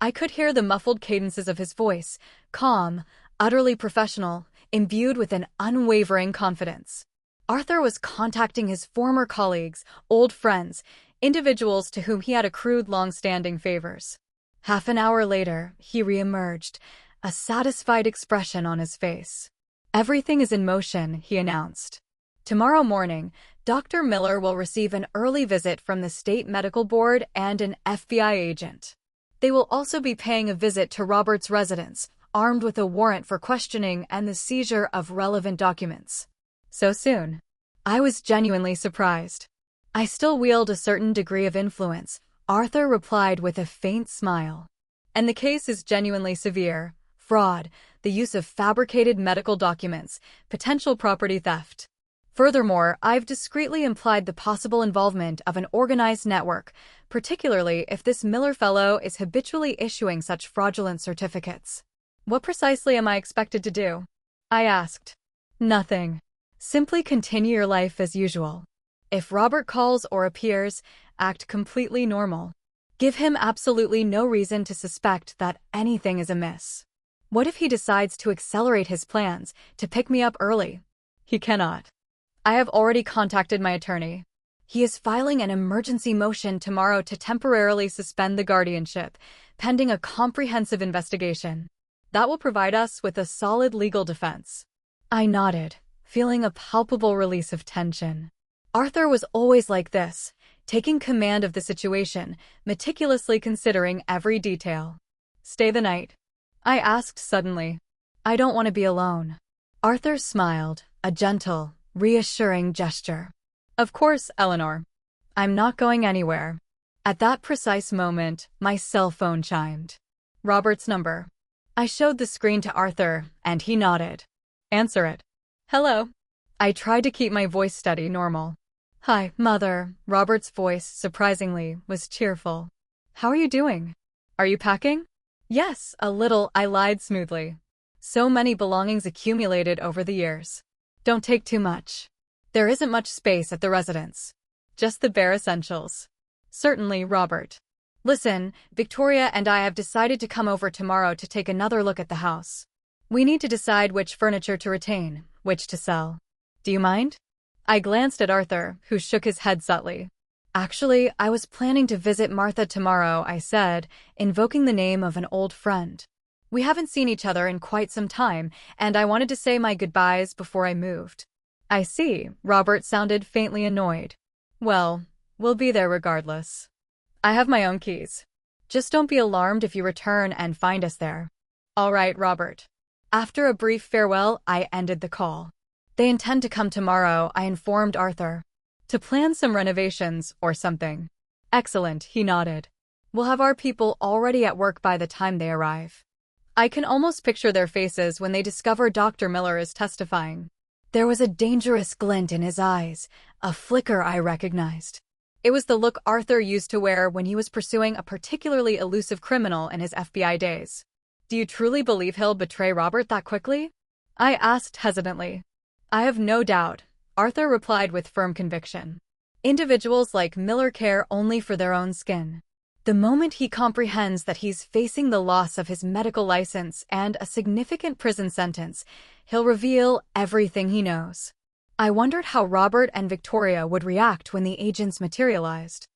I could hear the muffled cadences of his voice, calm, utterly professional, imbued with an unwavering confidence. Arthur was contacting his former colleagues, old friends, individuals to whom he had accrued long-standing favors. Half an hour later, he re-emerged, a satisfied expression on his face. Everything is in motion, he announced. Tomorrow morning, Dr. Miller will receive an early visit from the State Medical Board and an FBI agent. They will also be paying a visit to Robert's residence, armed with a warrant for questioning and the seizure of relevant documents. So soon. I was genuinely surprised. I still wield a certain degree of influence, Arthur replied with a faint smile. And the case is genuinely severe. Fraud, the use of fabricated medical documents, potential property theft. Furthermore, I've discreetly implied the possible involvement of an organized network, particularly if this Miller fellow is habitually issuing such fraudulent certificates. What precisely am I expected to do? I asked. Nothing. Simply continue your life as usual. If Robert calls or appears, act completely normal. Give him absolutely no reason to suspect that anything is amiss. What if he decides to accelerate his plans, to pick me up early? He cannot. I have already contacted my attorney. He is filing an emergency motion tomorrow to temporarily suspend the guardianship, pending a comprehensive investigation. That will provide us with a solid legal defense. I nodded, feeling a palpable release of tension. Arthur was always like this, taking command of the situation, meticulously considering every detail. Stay the night? I asked suddenly. I don't want to be alone. Arthur smiled, a gentle, reassuring gesture. Of course, Eleanor. I'm not going anywhere. At that precise moment, my cell phone chimed. Robert's number. I showed the screen to Arthur, and he nodded. Answer it. Hello. I tried to keep my voice steady, normal. Hi, Mother. Robert's voice, surprisingly, was cheerful. How are you doing? Are you packing? Yes, a little, I lied smoothly. So many belongings accumulated over the years. Don't take too much. There isn't much space at the residence. Just the bare essentials. Certainly, Robert. Listen, Victoria and I have decided to come over tomorrow to take another look at the house. We need to decide which furniture to retain, which to sell. Do you mind? I glanced at Arthur, who shook his head subtly. Actually, I was planning to visit Martha tomorrow, I said, invoking the name of an old friend. We haven't seen each other in quite some time, and I wanted to say my goodbyes before I moved. I see, Robert sounded faintly annoyed. Well, we'll be there regardless. I have my own keys. Just don't be alarmed if you return and find us there. All right, Robert. After a brief farewell, I ended the call. They intend to come tomorrow, I informed Arthur. To plan some renovations or something. Excellent, he nodded. We'll have our people already at work by the time they arrive. I can almost picture their faces when they discover Dr. Miller is testifying. There was a dangerous glint in his eyes, a flicker I recognized. It was the look Arthur used to wear when he was pursuing a particularly elusive criminal in his FBI days. Do you truly believe he'll betray Robert that quickly? I asked hesitantly. I have no doubt, Arthur replied with firm conviction. Individuals like Miller care only for their own skin. The moment he comprehends that he's facing the loss of his medical license and a significant prison sentence, he'll reveal everything he knows. I wondered how Robert and Victoria would react when the agents materialized.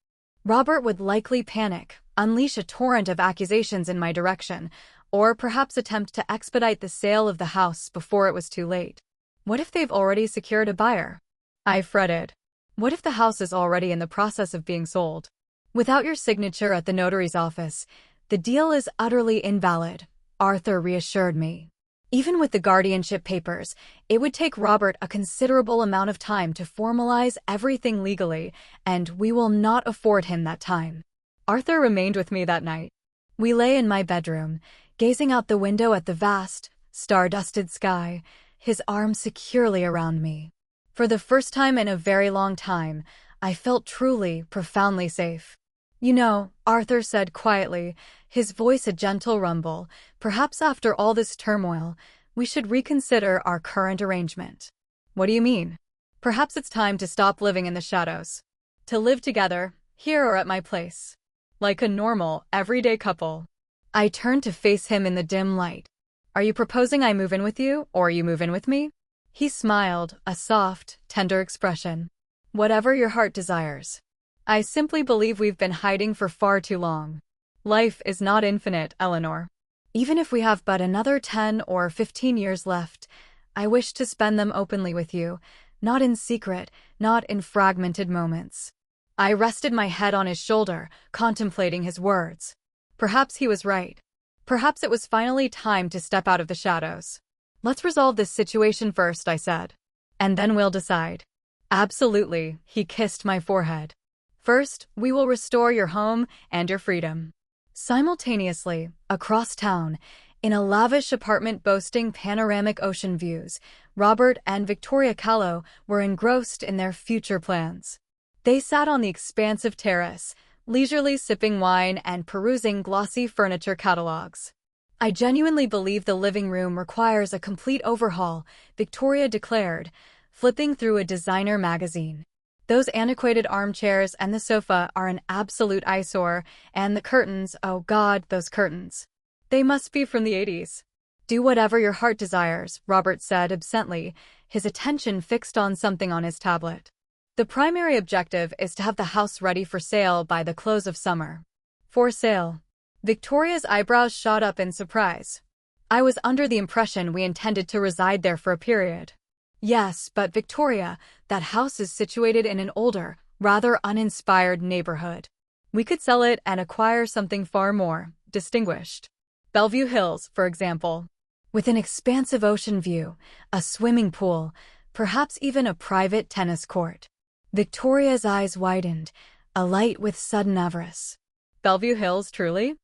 Robert would likely panic, unleash a torrent of accusations in my direction, or perhaps attempt to expedite the sale of the house before it was too late. What if they've already secured a buyer? I fretted. What if the house is already in the process of being sold? Without your signature at the notary's office, the deal is utterly invalid, Arthur reassured me. Even with the guardianship papers, it would take Robert a considerable amount of time to formalize everything legally, and we will not afford him that time. Arthur remained with me that night. We lay in my bedroom, gazing out the window at the vast, star-dusted sky, his arm securely around me. For the first time in a very long time, I felt truly, profoundly safe. You know, Arthur said quietly, his voice a gentle rumble, perhaps after all this turmoil, we should reconsider our current arrangement. What do you mean? Perhaps it's time to stop living in the shadows. To live together, here or at my place. Like a normal, everyday couple. I turned to face him in the dim light. Are you proposing I move in with you, or you move in with me? He smiled, a soft, tender expression. Whatever your heart desires. I simply believe we've been hiding for far too long. Life is not infinite, Eleanor. Even if we have but another 10 or 15 years left, I wish to spend them openly with you, not in secret, not in fragmented moments. I rested my head on his shoulder, contemplating his words. Perhaps he was right. Perhaps it was finally time to step out of the shadows. Let's resolve this situation first, I said. And then we'll decide. Absolutely, he kissed my forehead. First, we will restore your home and your freedom. Simultaneously, across town, in a lavish apartment boasting panoramic ocean views, Robert and Victoria Callow were engrossed in their future plans. They sat on the expansive terrace, leisurely sipping wine and perusing glossy furniture catalogs. I genuinely believe the living room requires a complete overhaul, Victoria declared, flipping through a designer magazine. Those antiquated armchairs and the sofa are an absolute eyesore, and the curtains, oh God, those curtains. They must be from the 80s. Do whatever your heart desires, Robert said absently, his attention fixed on something on his tablet. The primary objective is to have the house ready for sale by the close of summer. For sale. Victoria's eyebrows shot up in surprise. I was under the impression we intended to reside there for a period. Yes, but Victoria, that house is situated in an older, rather uninspired neighborhood. We could sell it and acquire something far more distinguished. Bellevue Hills, for example. With an expansive ocean view, a swimming pool, perhaps even a private tennis court. Victoria's eyes widened, alight with sudden avarice. Bellevue Hills, truly?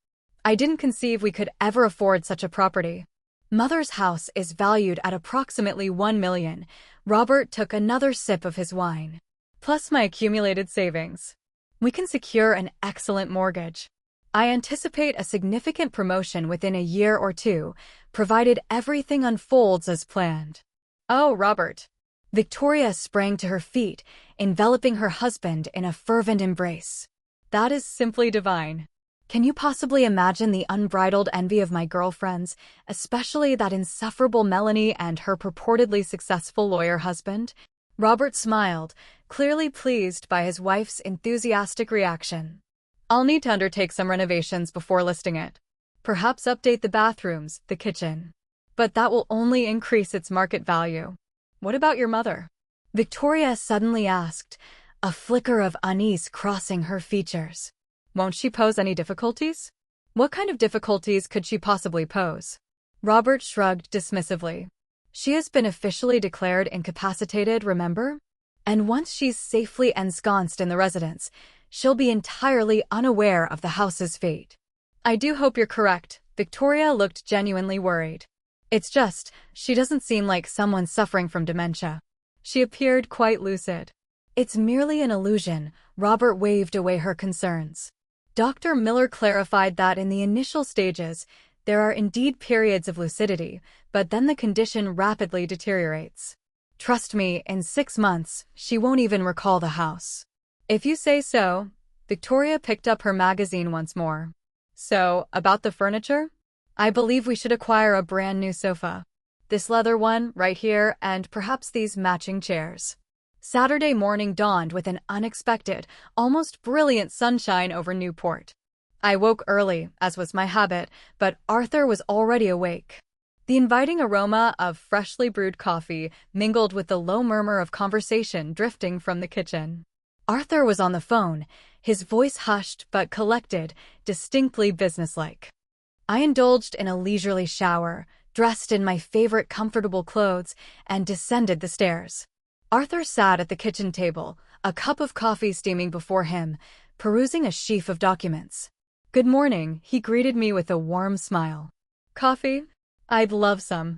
I didn't conceive we could ever afford such a property. Mother's house is valued at approximately $1 million. Robert took another sip of his wine. Plus my accumulated savings. We can secure an excellent mortgage. I anticipate a significant promotion within a year or two, provided everything unfolds as planned. Oh, Robert. Victoria sprang to her feet, enveloping her husband in a fervent embrace. That is simply divine. Can you possibly imagine the unbridled envy of my girlfriends, especially that insufferable Melanie and her purportedly successful lawyer husband? Robert smiled, clearly pleased by his wife's enthusiastic reaction. I'll need to undertake some renovations before listing it. Perhaps update the bathrooms, the kitchen. But that will only increase its market value. What about your mother? Victoria suddenly asked, a flicker of unease crossing her features. Won't she pose any difficulties? What kind of difficulties could she possibly pose? Robert shrugged dismissively. She has been officially declared incapacitated, remember? And once she's safely ensconced in the residence, she'll be entirely unaware of the house's fate. I do hope you're correct. Victoria looked genuinely worried. It's just, she doesn't seem like someone suffering from dementia. She appeared quite lucid. It's merely an illusion. Robert waved away her concerns. Dr. Miller clarified that in the initial stages, there are indeed periods of lucidity, but then the condition rapidly deteriorates. Trust me, in 6 months, she won't even recall the house. If you say so. Victoria picked up her magazine once more. So, about the furniture? I believe we should acquire a brand new sofa. This leather one, right here, and perhaps these matching chairs. Saturday morning dawned with an unexpected, almost brilliant sunshine over Newport. I woke early, as was my habit, but Arthur was already awake. The inviting aroma of freshly brewed coffee mingled with the low murmur of conversation drifting from the kitchen. Arthur was on the phone, his voice hushed but collected, distinctly businesslike. I indulged in a leisurely shower, dressed in my favorite comfortable clothes, and descended the stairs. Arthur sat at the kitchen table, a cup of coffee steaming before him, perusing a sheaf of documents. Good morning, he greeted me with a warm smile. Coffee? I'd love some.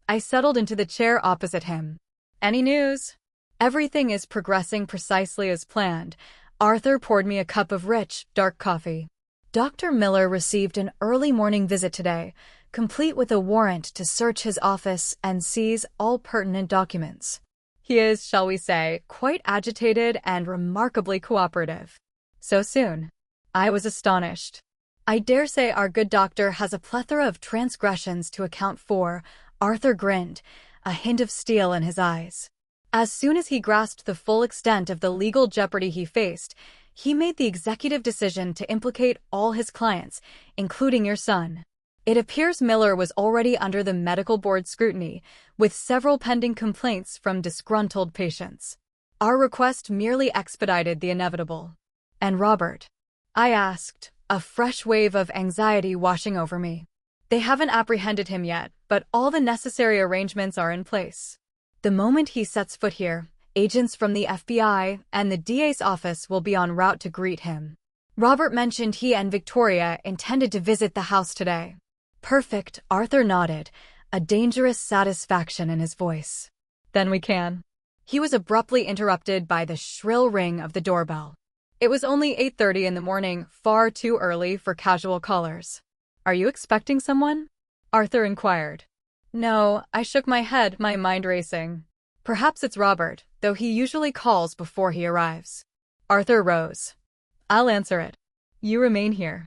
I settled into the chair opposite him. Any news? Everything is progressing precisely as planned. Arthur poured me a cup of rich, dark coffee. Dr. Miller received an early morning visit today, complete with a warrant to search his office and seize all pertinent documents. He is, shall we say, quite agitated and remarkably cooperative. So soon. I was astonished. I dare say our good doctor has a plethora of transgressions to account for. Arthur grinned, a hint of steel in his eyes. As soon as he grasped the full extent of the legal jeopardy he faced, he made the executive decision to implicate all his clients, including your son. It appears Miller was already under the medical board's scrutiny, with several pending complaints from disgruntled patients. Our request merely expedited the inevitable. And Robert? I asked, a fresh wave of anxiety washing over me. They haven't apprehended him yet, but all the necessary arrangements are in place. The moment he sets foot here, agents from the FBI and the DA's office will be en route to greet him. Robert mentioned he and Victoria intended to visit the house today. Perfect, Arthur nodded, a dangerous satisfaction in his voice. Then we can. He was abruptly interrupted by the shrill ring of the doorbell. It was only 8:30 in the morning, far too early for casual callers. Are you expecting someone? Arthur inquired. No, I shook my head, my mind racing. Perhaps it's Robert, though he usually calls before he arrives. Arthur rose. I'll answer it. You remain here.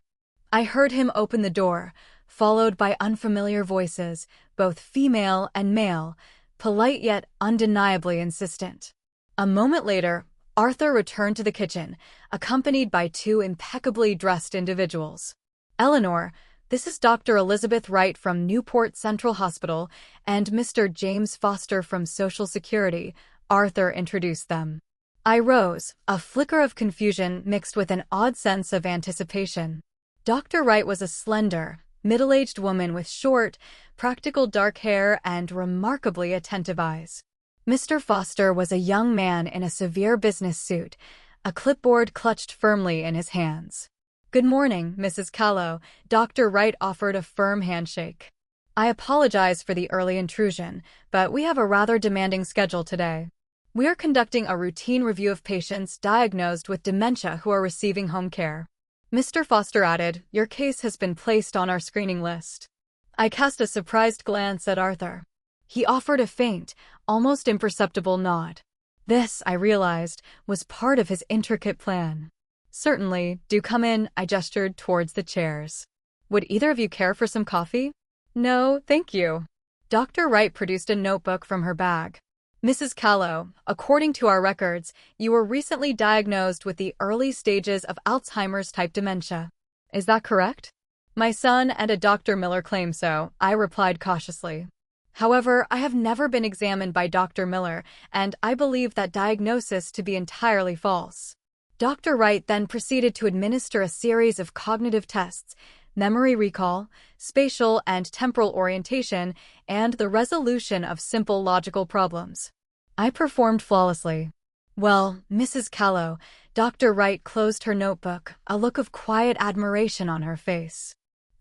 I heard him open the door, followed by unfamiliar voices, both female and male, polite yet undeniably insistent. A moment later, Arthur returned to the kitchen, accompanied by two impeccably dressed individuals. "Eleanor, this is Dr. Elizabeth Wright from Newport Central Hospital and Mr. James Foster from Social Security," Arthur introduced them. I rose, a flicker of confusion mixed with an odd sense of anticipation. Dr. Wright was a slender, middle-aged woman with short, practical dark hair and remarkably attentive eyes. Mr. Foster was a young man in a severe business suit, a clipboard clutched firmly in his hands. "Good morning, Mrs. Callow," Dr. Wright offered a firm handshake. "I apologize for the early intrusion, but we have a rather demanding schedule today. We are conducting a routine review of patients diagnosed with dementia who are receiving home care." Mr. Foster added, "Your case has been placed on our screening list." I cast a surprised glance at Arthur. He offered a faint, almost imperceptible nod. This, I realized, was part of his intricate plan. "Certainly, do come in," I gestured towards the chairs. "Would either of you care for some coffee?" "No, thank you." Dr. Wright produced a notebook from her bag. "Mrs. Callow, according to our records, you were recently diagnosed with the early stages of Alzheimer's-type dementia. Is that correct?" "My son and a Dr. Miller claim so," I replied cautiously. "However, I have never been examined by Dr. Miller, and I believe that diagnosis to be entirely false." Dr. Wright then proceeded to administer a series of cognitive tests, memory recall, spatial and temporal orientation, and the resolution of simple logical problems. I performed flawlessly. "Well, Mrs. Callow," Dr. Wright closed her notebook, a look of quiet admiration on her face.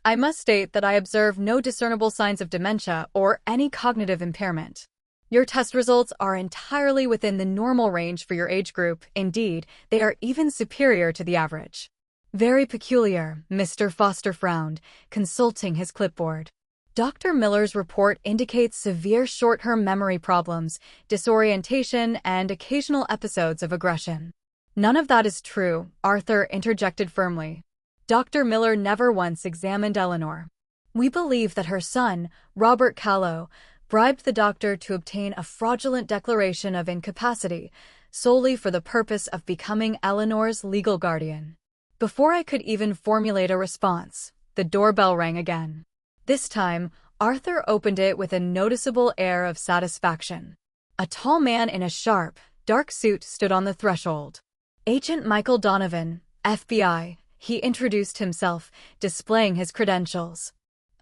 "I must state that I observe no discernible signs of dementia or any cognitive impairment. Your test results are entirely within the normal range for your age group. Indeed, they are even superior to the average." "Very peculiar," Mr. Foster frowned, consulting his clipboard. "Dr. Miller's report indicates severe short-term memory problems, disorientation, and occasional episodes of aggression." "None of that is true," Arthur interjected firmly. "Dr. Miller never once examined Eleanor. We believe that her son, Robert Callow, bribed the doctor to obtain a fraudulent declaration of incapacity solely for the purpose of becoming Eleanor's legal guardian." Before I could even formulate a response, the doorbell rang again. This time, Arthur opened it with a noticeable air of satisfaction. A tall man in a sharp, dark suit stood on the threshold. "Agent Michael Donovan, FBI," he introduced himself, displaying his credentials.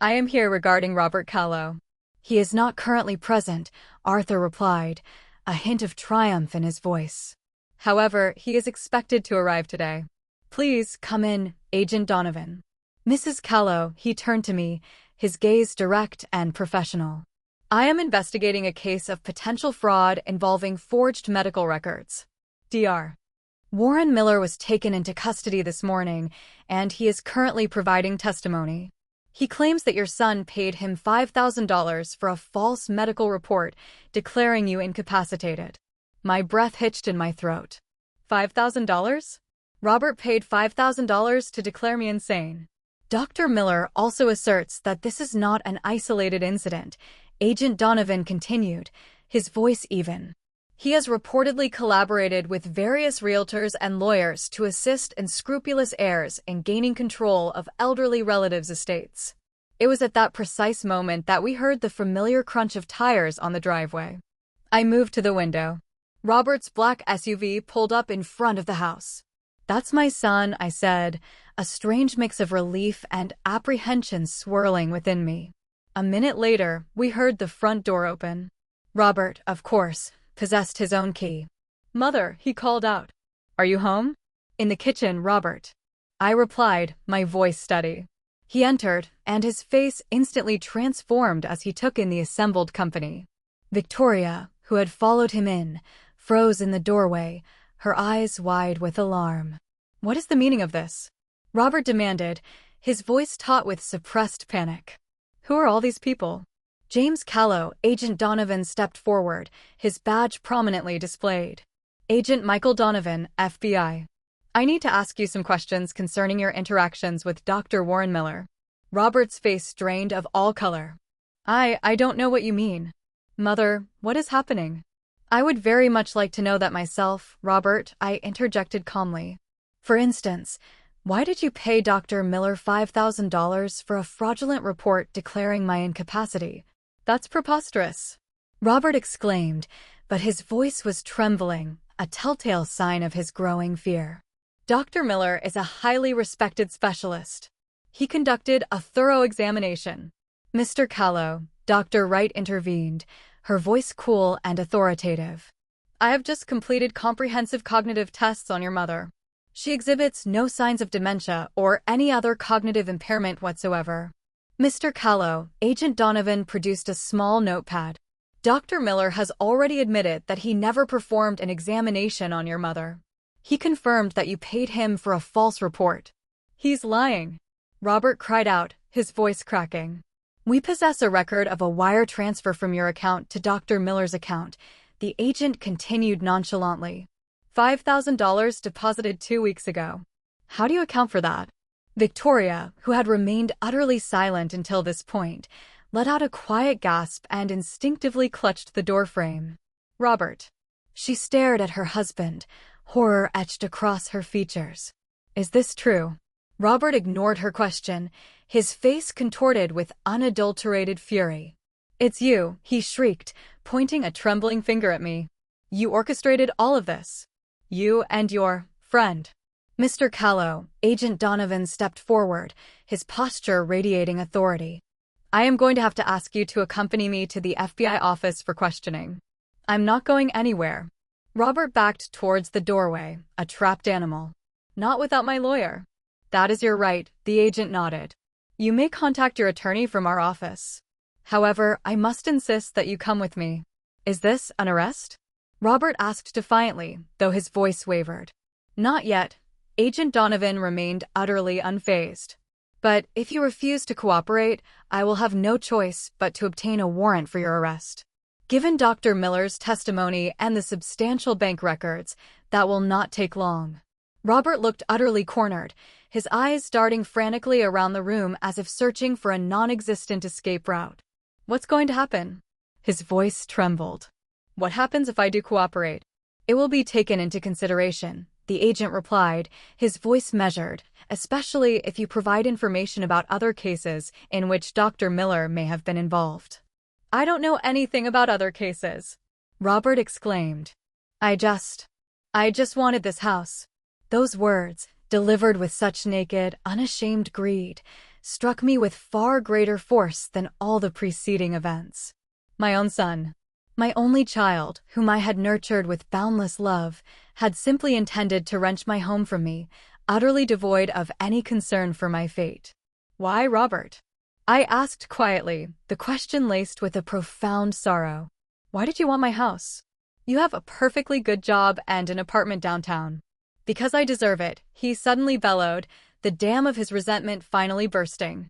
"I am here regarding Robert Callow." "He is not currently present," Arthur replied, a hint of triumph in his voice. "However, he is expected to arrive today. Please come in, Agent Donovan." "Mrs. Callow," he turned to me, his gaze direct and professional. "I am investigating a case of potential fraud involving forged medical records. Dr. Warren Miller was taken into custody this morning, and he is currently providing testimony. He claims that your son paid him $5,000 for a false medical report declaring you incapacitated." My breath hitched in my throat. $5,000? Robert paid $5,000 to declare me insane. Dr. Miller also asserts that this is not an isolated incident, Agent Donovan continued, his voice even. "He has reportedly collaborated with various realtors and lawyers to assist unscrupulous heirs in gaining control of elderly relatives' estates." It was at that precise moment that we heard the familiar crunch of tires on the driveway. I moved to the window. Robert's black SUV pulled up in front of the house. "That's my son," I said, a strange mix of relief and apprehension swirling within me. A minute later, we heard the front door open. Robert, of course, possessed his own key. "Mother," he called out. "Are you home?" "In the kitchen, Robert." I replied, my voice steady. He entered, and his face instantly transformed as he took in the assembled company. Victoria, who had followed him in, froze in the doorway, her eyes wide with alarm. "What is the meaning of this?" Robert demanded, his voice taut with suppressed panic. "Who are all these people?" James Callow, Agent Donovan stepped forward, his badge prominently displayed. "Agent Michael Donovan, FBI. I need to ask you some questions concerning your interactions with Dr. Warren Miller." Robert's face drained of all color. I don't know what you mean. Mother, what is happening? I would very much like to know that myself, Robert, I interjected calmly. For instance, why did you pay Dr. Miller $5,000 for a fraudulent report declaring my incapacity? That's preposterous. Robert exclaimed, but his voice was trembling, a telltale sign of his growing fear. Dr. Miller is a highly respected specialist. He conducted a thorough examination. Mr. Callow, Dr. Wright intervened, her voice cool and authoritative. I have just completed comprehensive cognitive tests on your mother. She exhibits no signs of dementia or any other cognitive impairment whatsoever. Mr. Callow, Agent Donovan produced a small notepad. Dr. Miller has already admitted that he never performed an examination on your mother. He confirmed that you paid him for a false report. He's lying. Robert cried out, his voice cracking. We possess a record of a wire transfer from your account to Dr. Miller's account, the agent continued nonchalantly. $5,000 deposited 2 weeks ago. How do you account for that? Victoria, who had remained utterly silent until this point, let out a quiet gasp and instinctively clutched the doorframe. Robert. She stared at her husband, horror etched across her features. Is this true? Robert ignored her question, his face contorted with unadulterated fury. It's you, he shrieked, pointing a trembling finger at me. You orchestrated all of this. You and your friend. Mr. Callow, Agent Donovan stepped forward, his posture radiating authority. I am going to have to ask you to accompany me to the FBI office for questioning. I'm not going anywhere. Robert backed towards the doorway, a trapped animal. Not without my lawyer. That is your right, the agent nodded. You may contact your attorney from our office. However, I must insist that you come with me. Is this an arrest? Robert asked defiantly, though his voice wavered. Not yet. Agent Donovan remained utterly unfazed. But if you refuse to cooperate, I will have no choice but to obtain a warrant for your arrest. Given Dr. Miller's testimony and the substantial bank records, that will not take long. Robert looked utterly cornered, his eyes darting frantically around the room as if searching for a non-existent escape route. What's going to happen? His voice trembled. What happens if I do cooperate? It will be taken into consideration, the agent replied, his voice measured, especially if you provide information about other cases in which Dr. Miller may have been involved. I don't know anything about other cases, Robert exclaimed. I just wanted this house. Those words, delivered with such naked, unashamed greed, struck me with far greater force than all the preceding events. My own son, my only child, whom I had nurtured with boundless love, had simply intended to wrench my home from me, utterly devoid of any concern for my fate. Why, Robert? I asked quietly, the question laced with a profound sorrow. Why did you want my house? You have a perfectly good job and an apartment downtown. Because I deserve it, he suddenly bellowed, the dam of his resentment finally bursting.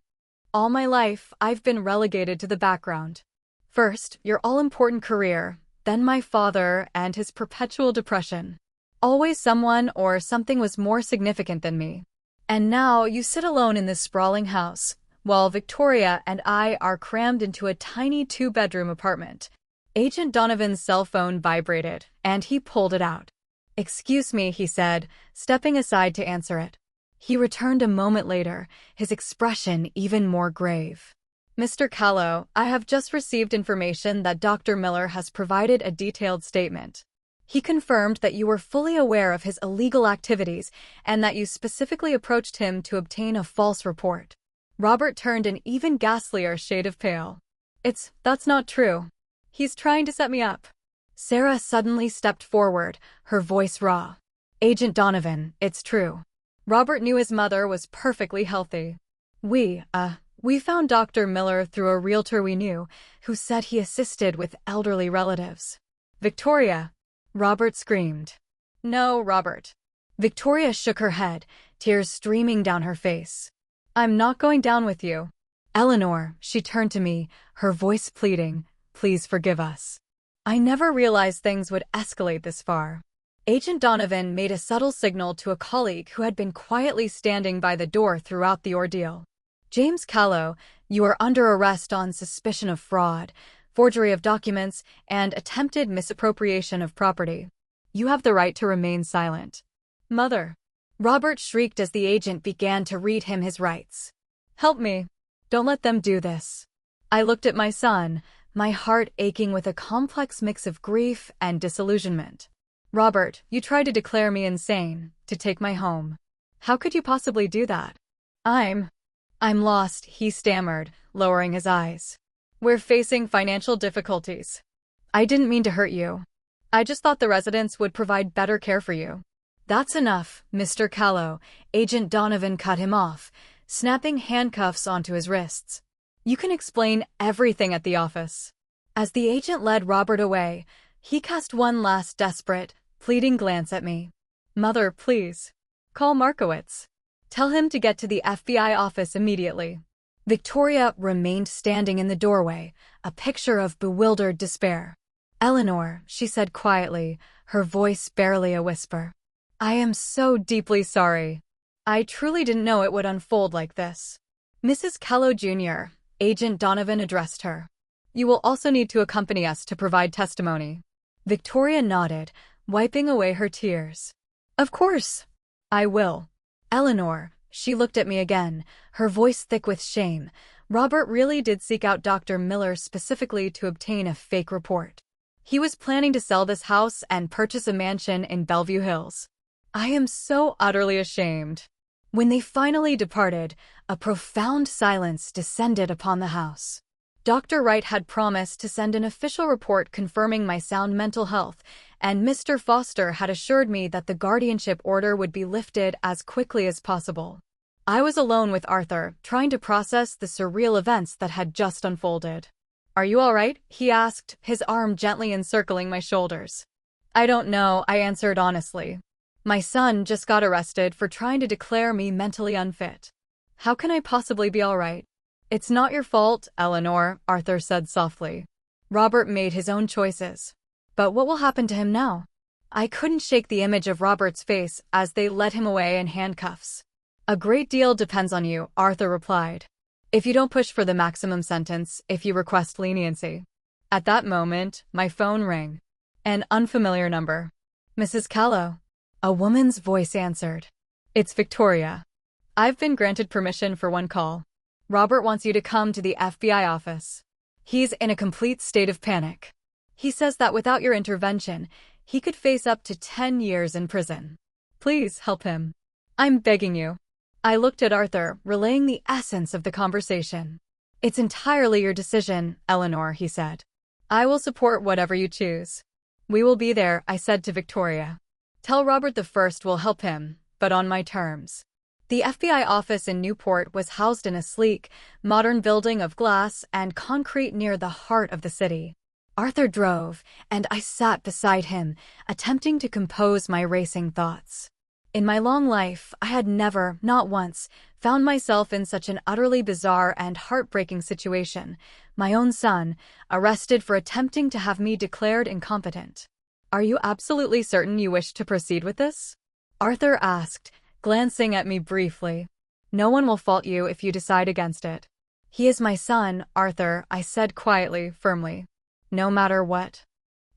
All my life, I've been relegated to the background. First, your all-important career, then my father and his perpetual depression. Always someone or something was more significant than me. And now you sit alone in this sprawling house, while Victoria and I are crammed into a tiny 2-bedroom apartment. Agent Donovan's cell phone vibrated, and he pulled it out. Excuse me, he said, stepping aside to answer it. He returned a moment later, his expression even more grave. Mr. Callow, I have just received information that Dr. Miller has provided a detailed statement. He confirmed that you were fully aware of his illegal activities and that you specifically approached him to obtain a false report. Robert turned an even ghastlier shade of pale. That's not true. He's trying to set me up. Sarah suddenly stepped forward, her voice raw. Agent Donovan, it's true. Robert knew his mother was perfectly healthy. We found Dr. Miller through a realtor we knew, who said he assisted with elderly relatives. Victoria! Robert screamed. No, Robert. Victoria shook her head, tears streaming down her face. I'm not going down with you. Eleanor, she turned to me, her voice pleading, please forgive us. I never realized things would escalate this far. Agent Donovan made a subtle signal to a colleague who had been quietly standing by the door throughout the ordeal. James Callow, you are under arrest on suspicion of fraud, forgery of documents, and attempted misappropriation of property. You have the right to remain silent. Mother. Robert shrieked as the agent began to read him his rights. Help me. Don't let them do this. I looked at my son, my heart aching with a complex mix of grief and disillusionment. Robert, you tried to declare me insane, to take my home. How could you possibly do that? I'm lost, he stammered, lowering his eyes. We're facing financial difficulties. I didn't mean to hurt you. I just thought the residents would provide better care for you. That's enough, Mr. Callow. Agent Donovan cut him off, snapping handcuffs onto his wrists. You can explain everything at the office. As the agent led Robert away, he cast one last desperate, pleading glance at me. Mother, please. Call Markowitz. Tell him to get to the FBI office immediately. Victoria remained standing in the doorway, a picture of bewildered despair. Eleanor, she said quietly, her voice barely a whisper. I am so deeply sorry. I truly didn't know it would unfold like this. Mrs. Callow Jr., Agent Donovan addressed her. You will also need to accompany us to provide testimony. Victoria nodded, wiping away her tears. Of course. I will. Eleanor, she looked at me again, her voice thick with shame. Robert really did seek out Dr. Miller specifically to obtain a fake report. He was planning to sell this house and purchase a mansion in Bellevue Hills. I am so utterly ashamed. When they finally departed, a profound silence descended upon the house. Dr. Wright had promised to send an official report confirming my sound mental health, and Mr. Foster had assured me that the guardianship order would be lifted as quickly as possible. I was alone with Arthur, trying to process the surreal events that had just unfolded. Are you all right? He asked, his arm gently encircling my shoulders. I don't know, I answered honestly. My son just got arrested for trying to declare me mentally unfit. How can I possibly be all right? It's not your fault, Eleanor, Arthur said softly. Robert made his own choices. But what will happen to him now? I couldn't shake the image of Robert's face as they led him away in handcuffs. A great deal depends on you, Arthur replied. If you don't push for the maximum sentence, if you request leniency. At that moment, my phone rang. An unfamiliar number. Mrs. Callow. A woman's voice answered. It's Victoria. I've been granted permission for one call. Robert wants you to come to the FBI office. He's in a complete state of panic. He says that without your intervention, he could face up to 10 years in prison. Please help him. I'm begging you. I looked at Arthur, relaying the essence of the conversation. It's entirely your decision, Eleanor, he said. I will support whatever you choose. We will be there, I said to Victoria. Tell Robert the first will help him, but on my terms. The FBI office in Newport was housed in a sleek, modern building of glass and concrete near the heart of the city. Arthur drove, and I sat beside him, attempting to compose my racing thoughts. In my long life, I had never, not once, found myself in such an utterly bizarre and heartbreaking situation. My own son, arrested for attempting to have me declared incompetent. Are you absolutely certain you wish to proceed with this? Arthur asked, glancing at me briefly. No one will fault you if you decide against it. He is my son, Arthur, I said quietly, firmly. No matter what.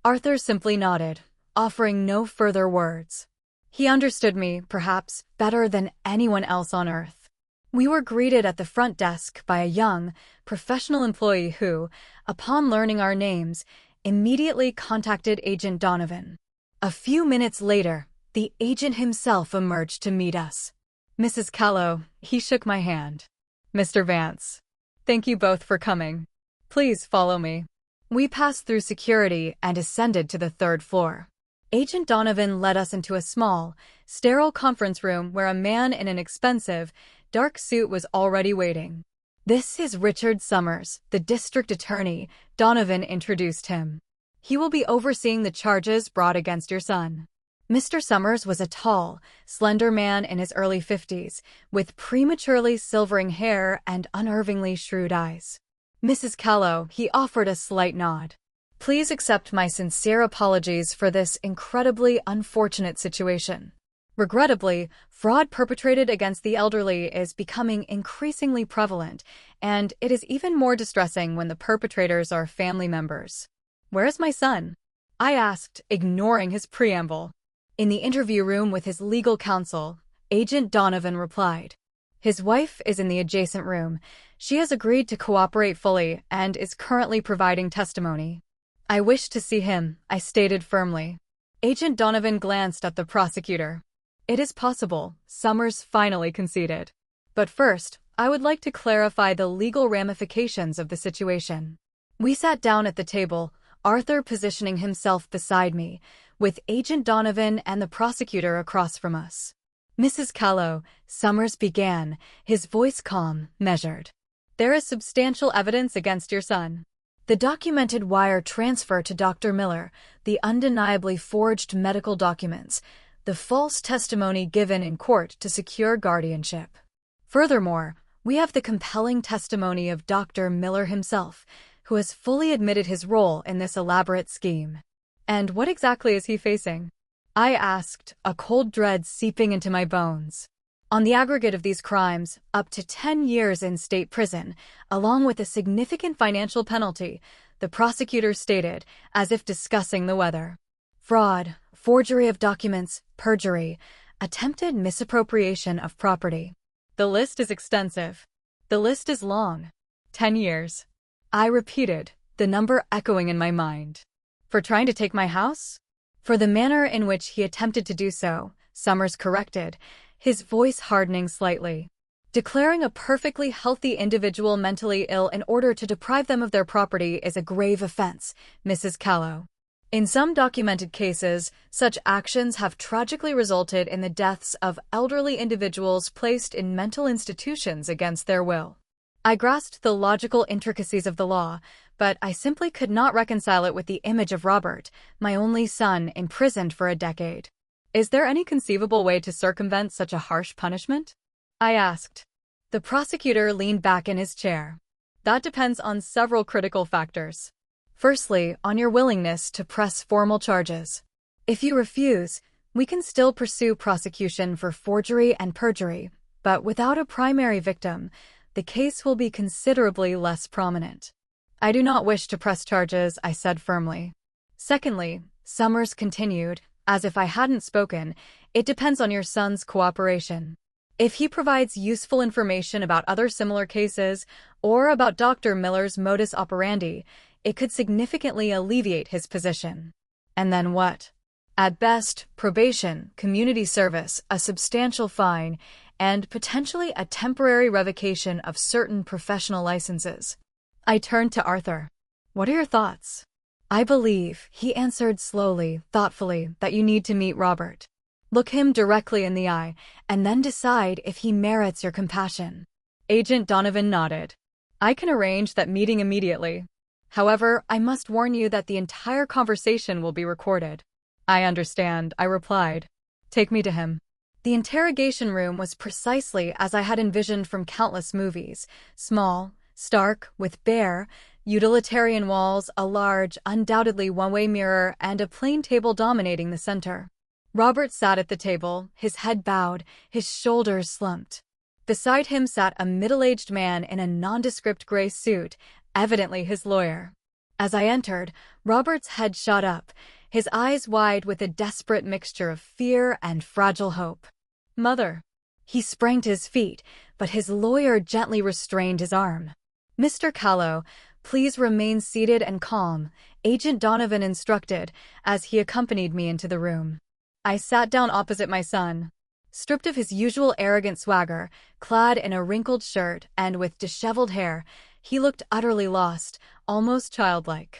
Arthur simply nodded, offering no further words. He understood me, perhaps, better than anyone else on earth. We were greeted at the front desk by a young, professional employee who, upon learning our names, immediately contacted Agent Donovan. A few minutes later, the agent himself emerged to meet us. Mrs. Callow, he shook my hand. Mr. Vance. Thank you both for coming. Please follow me. We passed through security and ascended to the third floor. Agent Donovan led us into a small, sterile conference room where a man in an expensive, dark suit was already waiting. This is Richard Summers, the district attorney, Donovan introduced him. He will be overseeing the charges brought against your son. Mr. Summers was a tall, slender man in his early 50s, with prematurely silvering hair and unnervingly shrewd eyes. Mrs. Callow, he offered a slight nod. Please accept my sincere apologies for this incredibly unfortunate situation. Regrettably, fraud perpetrated against the elderly is becoming increasingly prevalent, and it is even more distressing when the perpetrators are family members. "Where's my son?" I asked, ignoring his preamble. "In the interview room with his legal counsel," Agent Donovan replied. "His wife is in the adjacent room. She has agreed to cooperate fully and is currently providing testimony." "I wish to see him," I stated firmly. Agent Donovan glanced at the prosecutor. "It is possible," Summers finally conceded. "But first, I would like to clarify the legal ramifications of the situation." We sat down at the table, Arthur positioning himself beside me, with Agent Donovan and the prosecutor across from us. "Mrs. Callow," Summers began, his voice calm, measured. "There is substantial evidence against your son. The documented wire transfer to Dr. Miller, the undeniably forged medical documents, the false testimony given in court to secure guardianship. Furthermore, we have the compelling testimony of Dr. Miller himself, who has fully admitted his role in this elaborate scheme." "And what exactly is he facing?" I asked, a cold dread seeping into my bones. "On the aggregate of these crimes, up to 10 years in state prison, along with a significant financial penalty," the prosecutor stated, as if discussing the weather. "Fraud, forgery of documents, perjury, attempted misappropriation of property. The list is extensive. The list is long. 10 years. I repeated, the number echoing in my mind. "For trying to take my house?" "For the manner in which he attempted to do so," Summers corrected, his voice hardening slightly. "Declaring a perfectly healthy individual mentally ill in order to deprive them of their property is a grave offense, Mrs. Callow. In some documented cases, such actions have tragically resulted in the deaths of elderly individuals placed in mental institutions against their will." I grasped the logical intricacies of the law, but I simply could not reconcile it with the image of Robert, my only son, imprisoned for a decade. "Is there any conceivable way to circumvent such a harsh punishment?" I asked. The prosecutor leaned back in his chair. "That depends on several critical factors. Firstly, on your willingness to press formal charges. If you refuse, we can still pursue prosecution for forgery and perjury, but without a primary victim, the case will be considerably less prominent." "I do not wish to press charges," I said firmly. "Secondly," Summers continued, as if I hadn't spoken, "it depends on your son's cooperation. If he provides useful information about other similar cases, or about Dr. Miller's modus operandi, it could significantly alleviate his position." "And then what?" "At best, probation, community service, a substantial fine, and potentially a temporary revocation of certain professional licenses." I turned to Arthur. "What are your thoughts?" "I believe," he answered slowly, thoughtfully, "that you need to meet Robert. Look him directly in the eye, and then decide if he merits your compassion." Agent Donovan nodded. "I can arrange that meeting immediately. However, I must warn you that the entire conversation will be recorded." "I understand," I replied. "Take me to him." The interrogation room was precisely as I had envisioned from countless movies: small, stark, with bare, utilitarian walls, a large, undoubtedly one-way mirror, and a plain table dominating the center. Robert sat at the table, his head bowed, his shoulders slumped. Beside him sat a middle-aged man in a nondescript gray suit, evidently his lawyer. As I entered, Robert's head shot up, his eyes wide with a desperate mixture of fear and fragile hope. "Mother." He sprang to his feet, but his lawyer gently restrained his arm. "Mr. Callow, please remain seated and calm," Agent Donovan instructed, as he accompanied me into the room. I sat down opposite my son. Stripped of his usual arrogant swagger, clad in a wrinkled shirt and with disheveled hair, he looked utterly lost, almost childlike.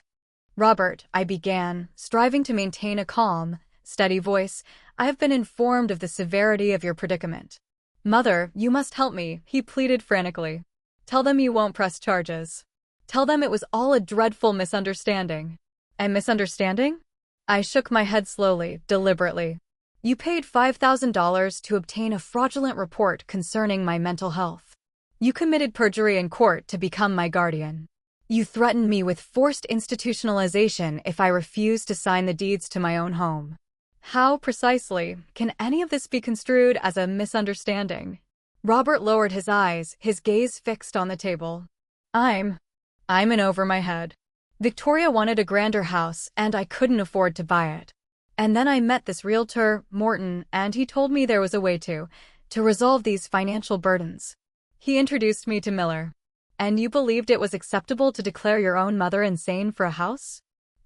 "Robert," I began, striving to maintain a calm, steady voice, "I have been informed of the severity of your predicament." "Mother, you must help me," he pleaded frantically. "Tell them you won't press charges. Tell them it was all a dreadful misunderstanding." "A misunderstanding?" I shook my head slowly, deliberately. "You paid $5,000 to obtain a fraudulent report concerning my mental health. You committed perjury in court to become my guardian. You threatened me with forced institutionalization if I refused to sign the deeds to my own home. How precisely can any of this be construed as a misunderstanding? Robert lowered his eyes, his gaze fixed on the table. I'm in over my head. Victoria wanted a grander house, and I couldn't afford to buy it. And then I met this realtor, Morton, and he told me there was a way to resolve these financial burdens. He introduced me to Miller. And you believed it was acceptable to declare your own mother insane for a house?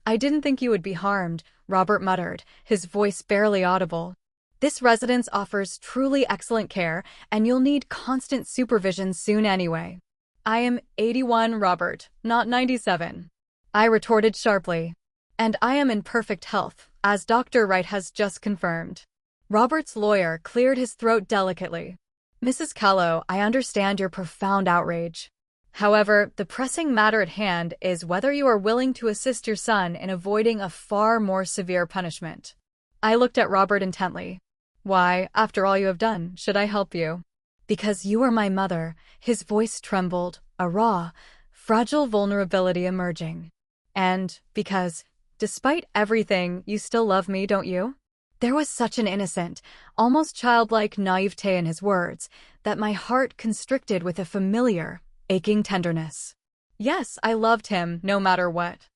I didn't think you would be harmed, Robert muttered, his voice barely audible. This residence offers truly excellent care, and you'll need constant supervision soon anyway. I am 81, Robert, not 97. I retorted sharply. And I am in perfect health, as Dr. Wright has just confirmed. Robert's lawyer cleared his throat delicately. Mrs. Callow, I understand your profound outrage. However, the pressing matter at hand is whether you are willing to assist your son in avoiding a far more severe punishment. I looked at Robert intently. Why, after all you have done, should I help you? Because you are my mother. His voice trembled, a raw, fragile vulnerability emerging. And because, despite everything, you still love me, don't you? There was such an innocent, almost childlike naivete in his words that my heart constricted with a familiar, aching tenderness. Yes, I loved him, no matter what.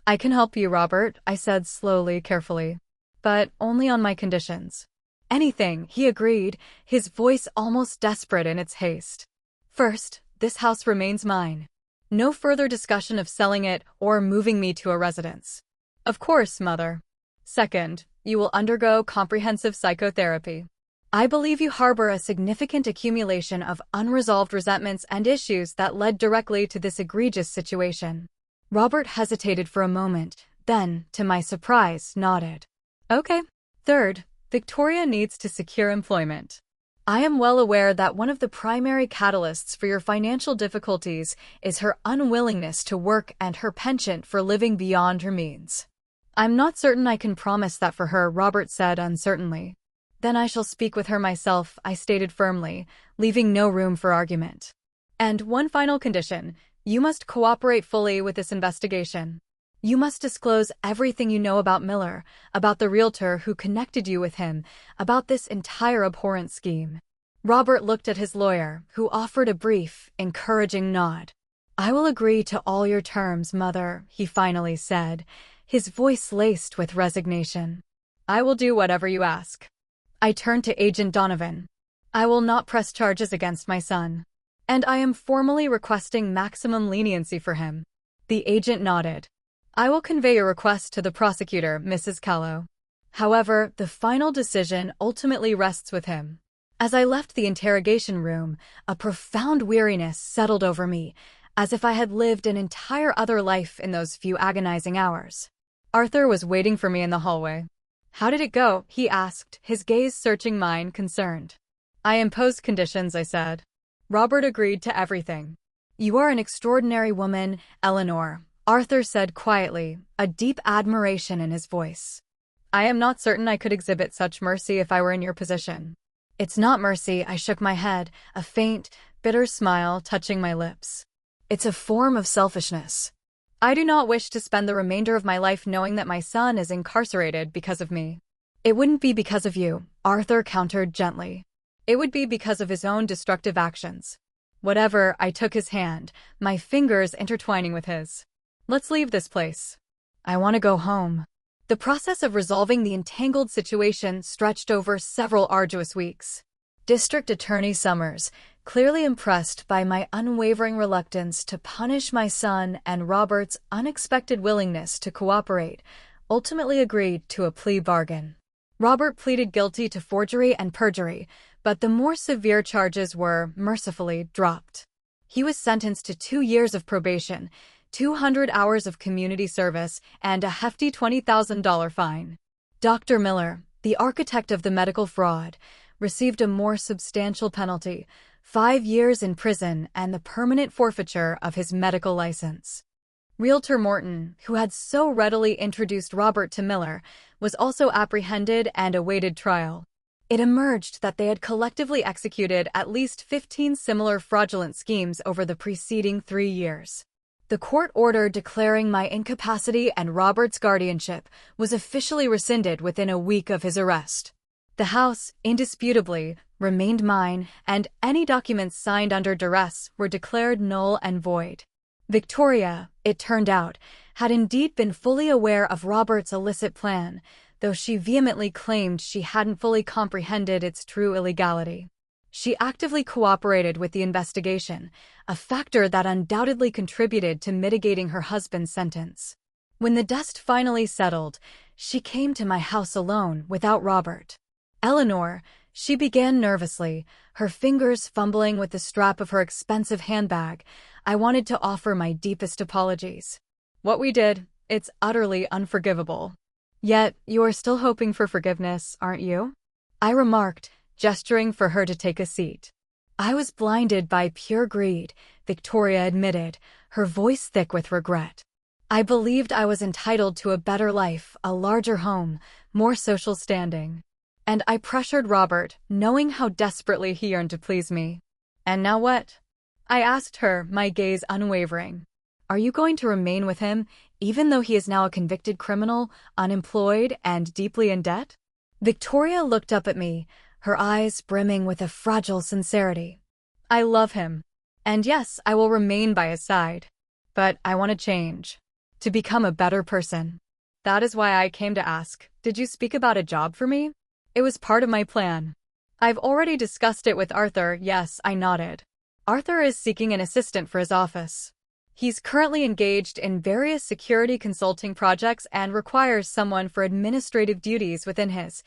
I can help you, Robert, I said slowly, carefully. But only on my conditions. Anything, he agreed, his voice almost desperate in its haste. First, this house remains mine. No further discussion of selling it or moving me to a residence. Of course, Mother. Second, you will undergo comprehensive psychotherapy. I believe you harbor a significant accumulation of unresolved resentments and issues that led directly to this egregious situation. Robert hesitated for a moment, then, to my surprise, nodded. Okay. Third, Victoria needs to secure employment. I am well aware that one of the primary catalysts for your financial difficulties is her unwillingness to work and her penchant for living beyond her means. I'm not certain I can promise that for her, Robert said uncertainly. Then I shall speak with her myself, I stated firmly, leaving no room for argument. And one final condition, you must cooperate fully with this investigation. You must disclose everything you know about Miller, about the realtor who connected you with him, about this entire abhorrent scheme. Robert looked at his lawyer, who offered a brief, encouraging nod. I will agree to all your terms, Mother, he finally said, his voice laced with resignation. I will do whatever you ask. I turned to Agent Donovan. I will not press charges against my son. And I am formally requesting maximum leniency for him. The agent nodded. I will convey your request to the prosecutor, Mrs. Callow. However, the final decision ultimately rests with him. As I left the interrogation room, a profound weariness settled over me, as if I had lived an entire other life in those few agonizing hours. Arthur was waiting for me in the hallway. How did it go? He asked, his gaze searching mine, concerned. I imposed conditions, I said. Robert agreed to everything. You are an extraordinary woman, Eleanor, Arthur said quietly, a deep admiration in his voice. I am not certain I could exhibit such mercy if I were in your position. It's not mercy, I shook my head, a faint, bitter smile touching my lips. It's a form of selfishness. I do not wish to spend the remainder of my life knowing that my son is incarcerated because of me. It wouldn't be because of you, Arthur countered gently. It would be because of his own destructive actions. Whatever, I took his hand, my fingers intertwining with his. Let's leave this place. I want to go home. The process of resolving the entangled situation stretched over several arduous weeks. District Attorney Summers, clearly impressed by my unwavering reluctance to punish my son and Robert's unexpected willingness to cooperate, ultimately agreed to a plea bargain. Robert pleaded guilty to forgery and perjury, but the more severe charges were, mercifully, dropped. He was sentenced to 2 years of probation, 200 hours of community service, and a hefty $20,000 fine. Dr. Miller, the architect of the medical fraud, received a more substantial penalty, 5 years in prison and the permanent forfeiture of his medical license. Realtor Morton, who had so readily introduced Robert to Miller, was also apprehended and awaited trial. It emerged that they had collectively executed at least 15 similar fraudulent schemes over the preceding 3 years. The court order declaring my incapacity and Robert's guardianship was officially rescinded within a week of his arrest. The house, indisputably, remained mine, and any documents signed under duress were declared null and void. Victoria, it turned out, had indeed been fully aware of Robert's illicit plan, though she vehemently claimed she hadn't fully comprehended its true illegality. She actively cooperated with the investigation, a factor that undoubtedly contributed to mitigating her husband's sentence. When the dust finally settled, she came to my house alone, without Robert. "Eleanor," she began nervously, her fingers fumbling with the strap of her expensive handbag, "I wanted to offer my deepest apologies. What we did, it's utterly unforgivable. Yet, you are still hoping for forgiveness, aren't you?" I remarked, gesturing for her to take a seat. "I was blinded by pure greed," Victoria admitted, her voice thick with regret. "I believed I was entitled to a better life, a larger home, more social standing. And I pressured Robert, knowing how desperately he yearned to please me. And now what?" I asked her, my gaze unwavering. "Are you going to remain with him, even though he is now a convicted criminal, unemployed, and deeply in debt?" Victoria looked up at me, her eyes brimming with a fragile sincerity. "I love him. And yes, I will remain by his side. But I want to change. To become a better person. That is why I came to ask, did you speak about a job for me? It was part of my plan." "I've already discussed it with Arthur." "Yes," I nodded. "Arthur is seeking an assistant for his office. He's currently engaged in various security consulting projects and requires someone for administrative duties within his,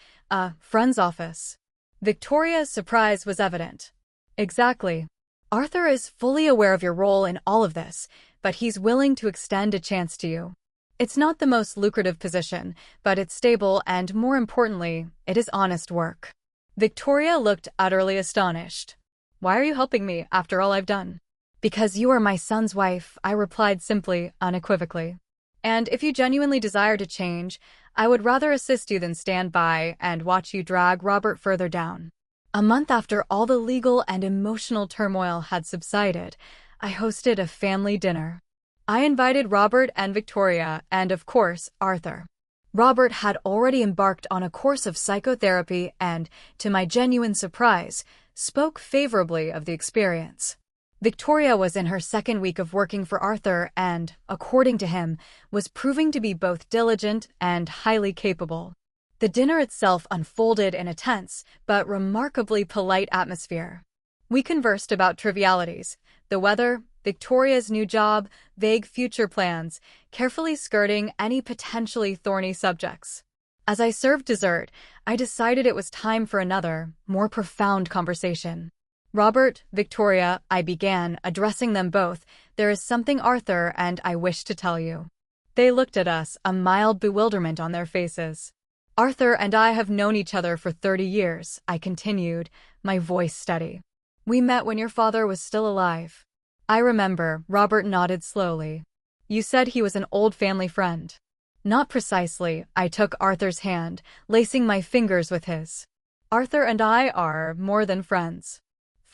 friend's office." Victoria's surprise was evident. "Exactly. Arthur is fully aware of your role in all of this, but he's willing to extend a chance to you. It's not the most lucrative position, but it's stable and, more importantly, it is honest work." Victoria looked utterly astonished. "Why are you helping me after all I've done?" "Because you are my son's wife," I replied simply, unequivocally. "And if you genuinely desire to change, I would rather assist you than stand by and watch you drag Robert further down." A month after all the legal and emotional turmoil had subsided, I hosted a family dinner. I invited Robert and Victoria and, of course, Arthur. Robert had already embarked on a course of psychotherapy and, to my genuine surprise, spoke favorably of the experience. Victoria was in her second week of working for Arthur and, according to him, was proving to be both diligent and highly capable. The dinner itself unfolded in a tense but remarkably polite atmosphere. We conversed about trivialities, the weather, Victoria's new job, vague future plans, carefully skirting any potentially thorny subjects. As I served dessert, I decided it was time for another, more profound conversation. "Robert, Victoria," I began, addressing them both, "there is something Arthur and I wish to tell you." They looked at us, a mild bewilderment on their faces. "Arthur and I have known each other for 30 years, I continued, my voice steady. "We met when your father was still alive." "I remember," Robert nodded slowly. "You said he was an old family friend." "Not precisely," I took Arthur's hand, lacing my fingers with his. "Arthur and I are more than friends.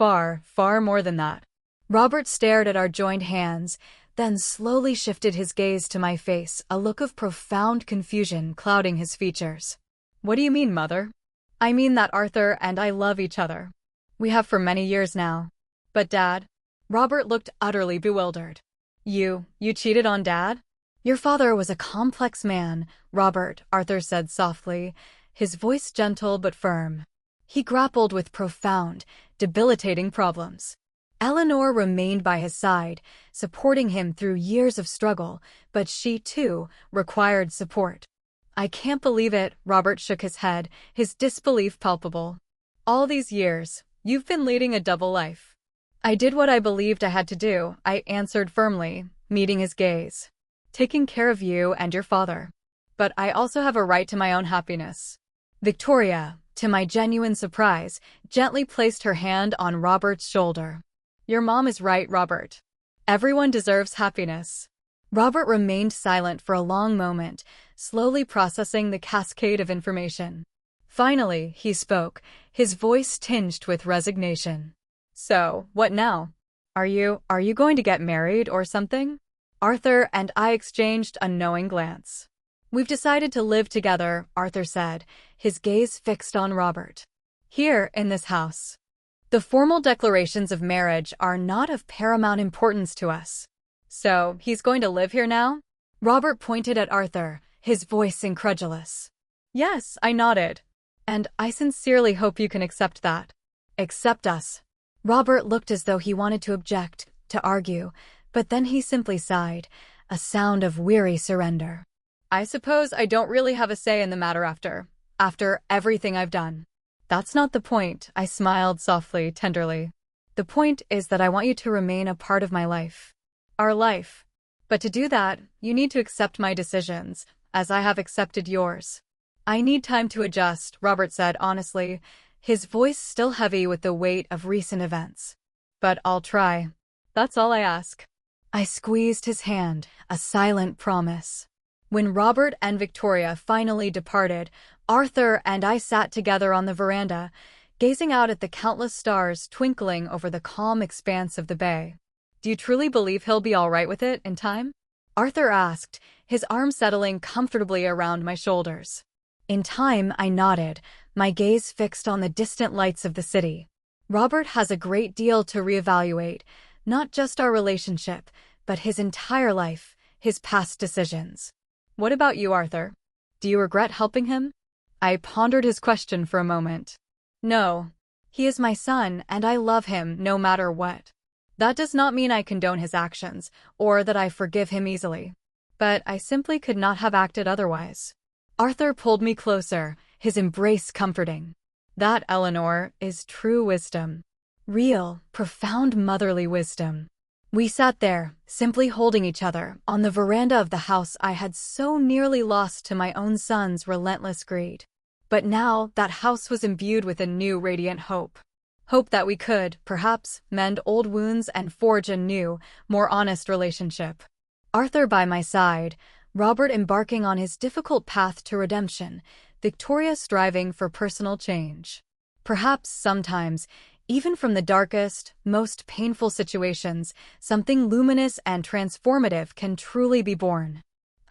Far, far more than that." Robert stared at our joined hands, then slowly shifted his gaze to my face, a look of profound confusion clouding his features. "What do you mean, Mother?" "I mean that Arthur and I love each other. We have for many years now." "But Dad?" Robert looked utterly bewildered. You cheated on Dad?" "Your father was a complex man, Robert," Arthur said softly, his voice gentle but firm. "He grappled with profound, debilitating problems. Eleanor remained by his side, supporting him through years of struggle, but she, too, required support." "I can't believe it," Robert shook his head, his disbelief palpable. "All these years, you've been leading a double life." "I did what I believed I had to do," I answered firmly, meeting his gaze. "Taking care of you and your father. But I also have a right to my own happiness." Victoria, to my genuine surprise, gently placed her hand on Robert's shoulder. "Your mom is right, Robert. Everyone deserves happiness." Robert remained silent for a long moment, slowly processing the cascade of information. Finally, he spoke, his voice tinged with resignation. "So, what now? Are you going to get married or something?" Arthur and I exchanged a knowing glance. "We've decided to live together," Arthur said, his gaze fixed on Robert. "Here, in this house. The formal declarations of marriage are not of paramount importance to us." "So, he's going to live here now?" Robert pointed at Arthur, his voice incredulous. "Yes," I nodded. "And I sincerely hope you can accept that." "Accept us." Robert looked as though he wanted to object, to argue, but then he simply sighed, a sound of weary surrender. "I suppose I don't really have a say in the matter after everything I've done." "That's not the point," I smiled softly, tenderly. "The point is that I want you to remain a part of my life. Our life. But to do that, you need to accept my decisions, as I have accepted yours." "I need time to adjust," Robert said honestly, his voice still heavy with the weight of recent events. "But I'll try. That's all I ask." I squeezed his hand, a silent promise. When Robert and Victoria finally departed, Arthur and I sat together on the veranda, gazing out at the countless stars twinkling over the calm expanse of the bay. "Do you truly believe he'll be all right with it in time?" Arthur asked, his arm settling comfortably around my shoulders. In time, I nodded, my gaze fixed on the distant lights of the city. "Robert has a great deal to reevaluate, not just our relationship, but his entire life, his past decisions." "What about you, Arthur? Do you regret helping him?" I pondered his question for a moment. "No. He is my son, and I love him no matter what. That does not mean I condone his actions, or that I forgive him easily. But I simply could not have acted otherwise." Arthur pulled me closer, his embrace comforting. "That, Eleanor, is true wisdom. Real, profound motherly wisdom." We sat there, simply holding each other, on the veranda of the house I had so nearly lost to my own son's relentless greed. But now, that house was imbued with a new radiant hope. Hope that we could, perhaps, mend old wounds and forge a new, more honest relationship. Arthur by my side, Robert embarking on his difficult path to redemption, Victoria striving for personal change. Perhaps, sometimes, even from the darkest, most painful situations, something luminous and transformative can truly be born.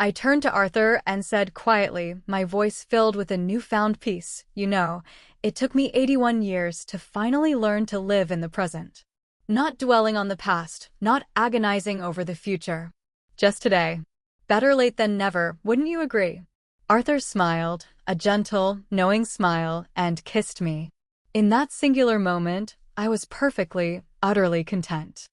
I turned to Arthur and said quietly, my voice filled with a newfound peace, "You know, it took me 81 years to finally learn to live in the present. Not dwelling on the past, not agonizing over the future. Just today. Better late than never, wouldn't you agree?" Arthur smiled, a gentle, knowing smile, and kissed me. In that singular moment, I was perfectly, utterly content.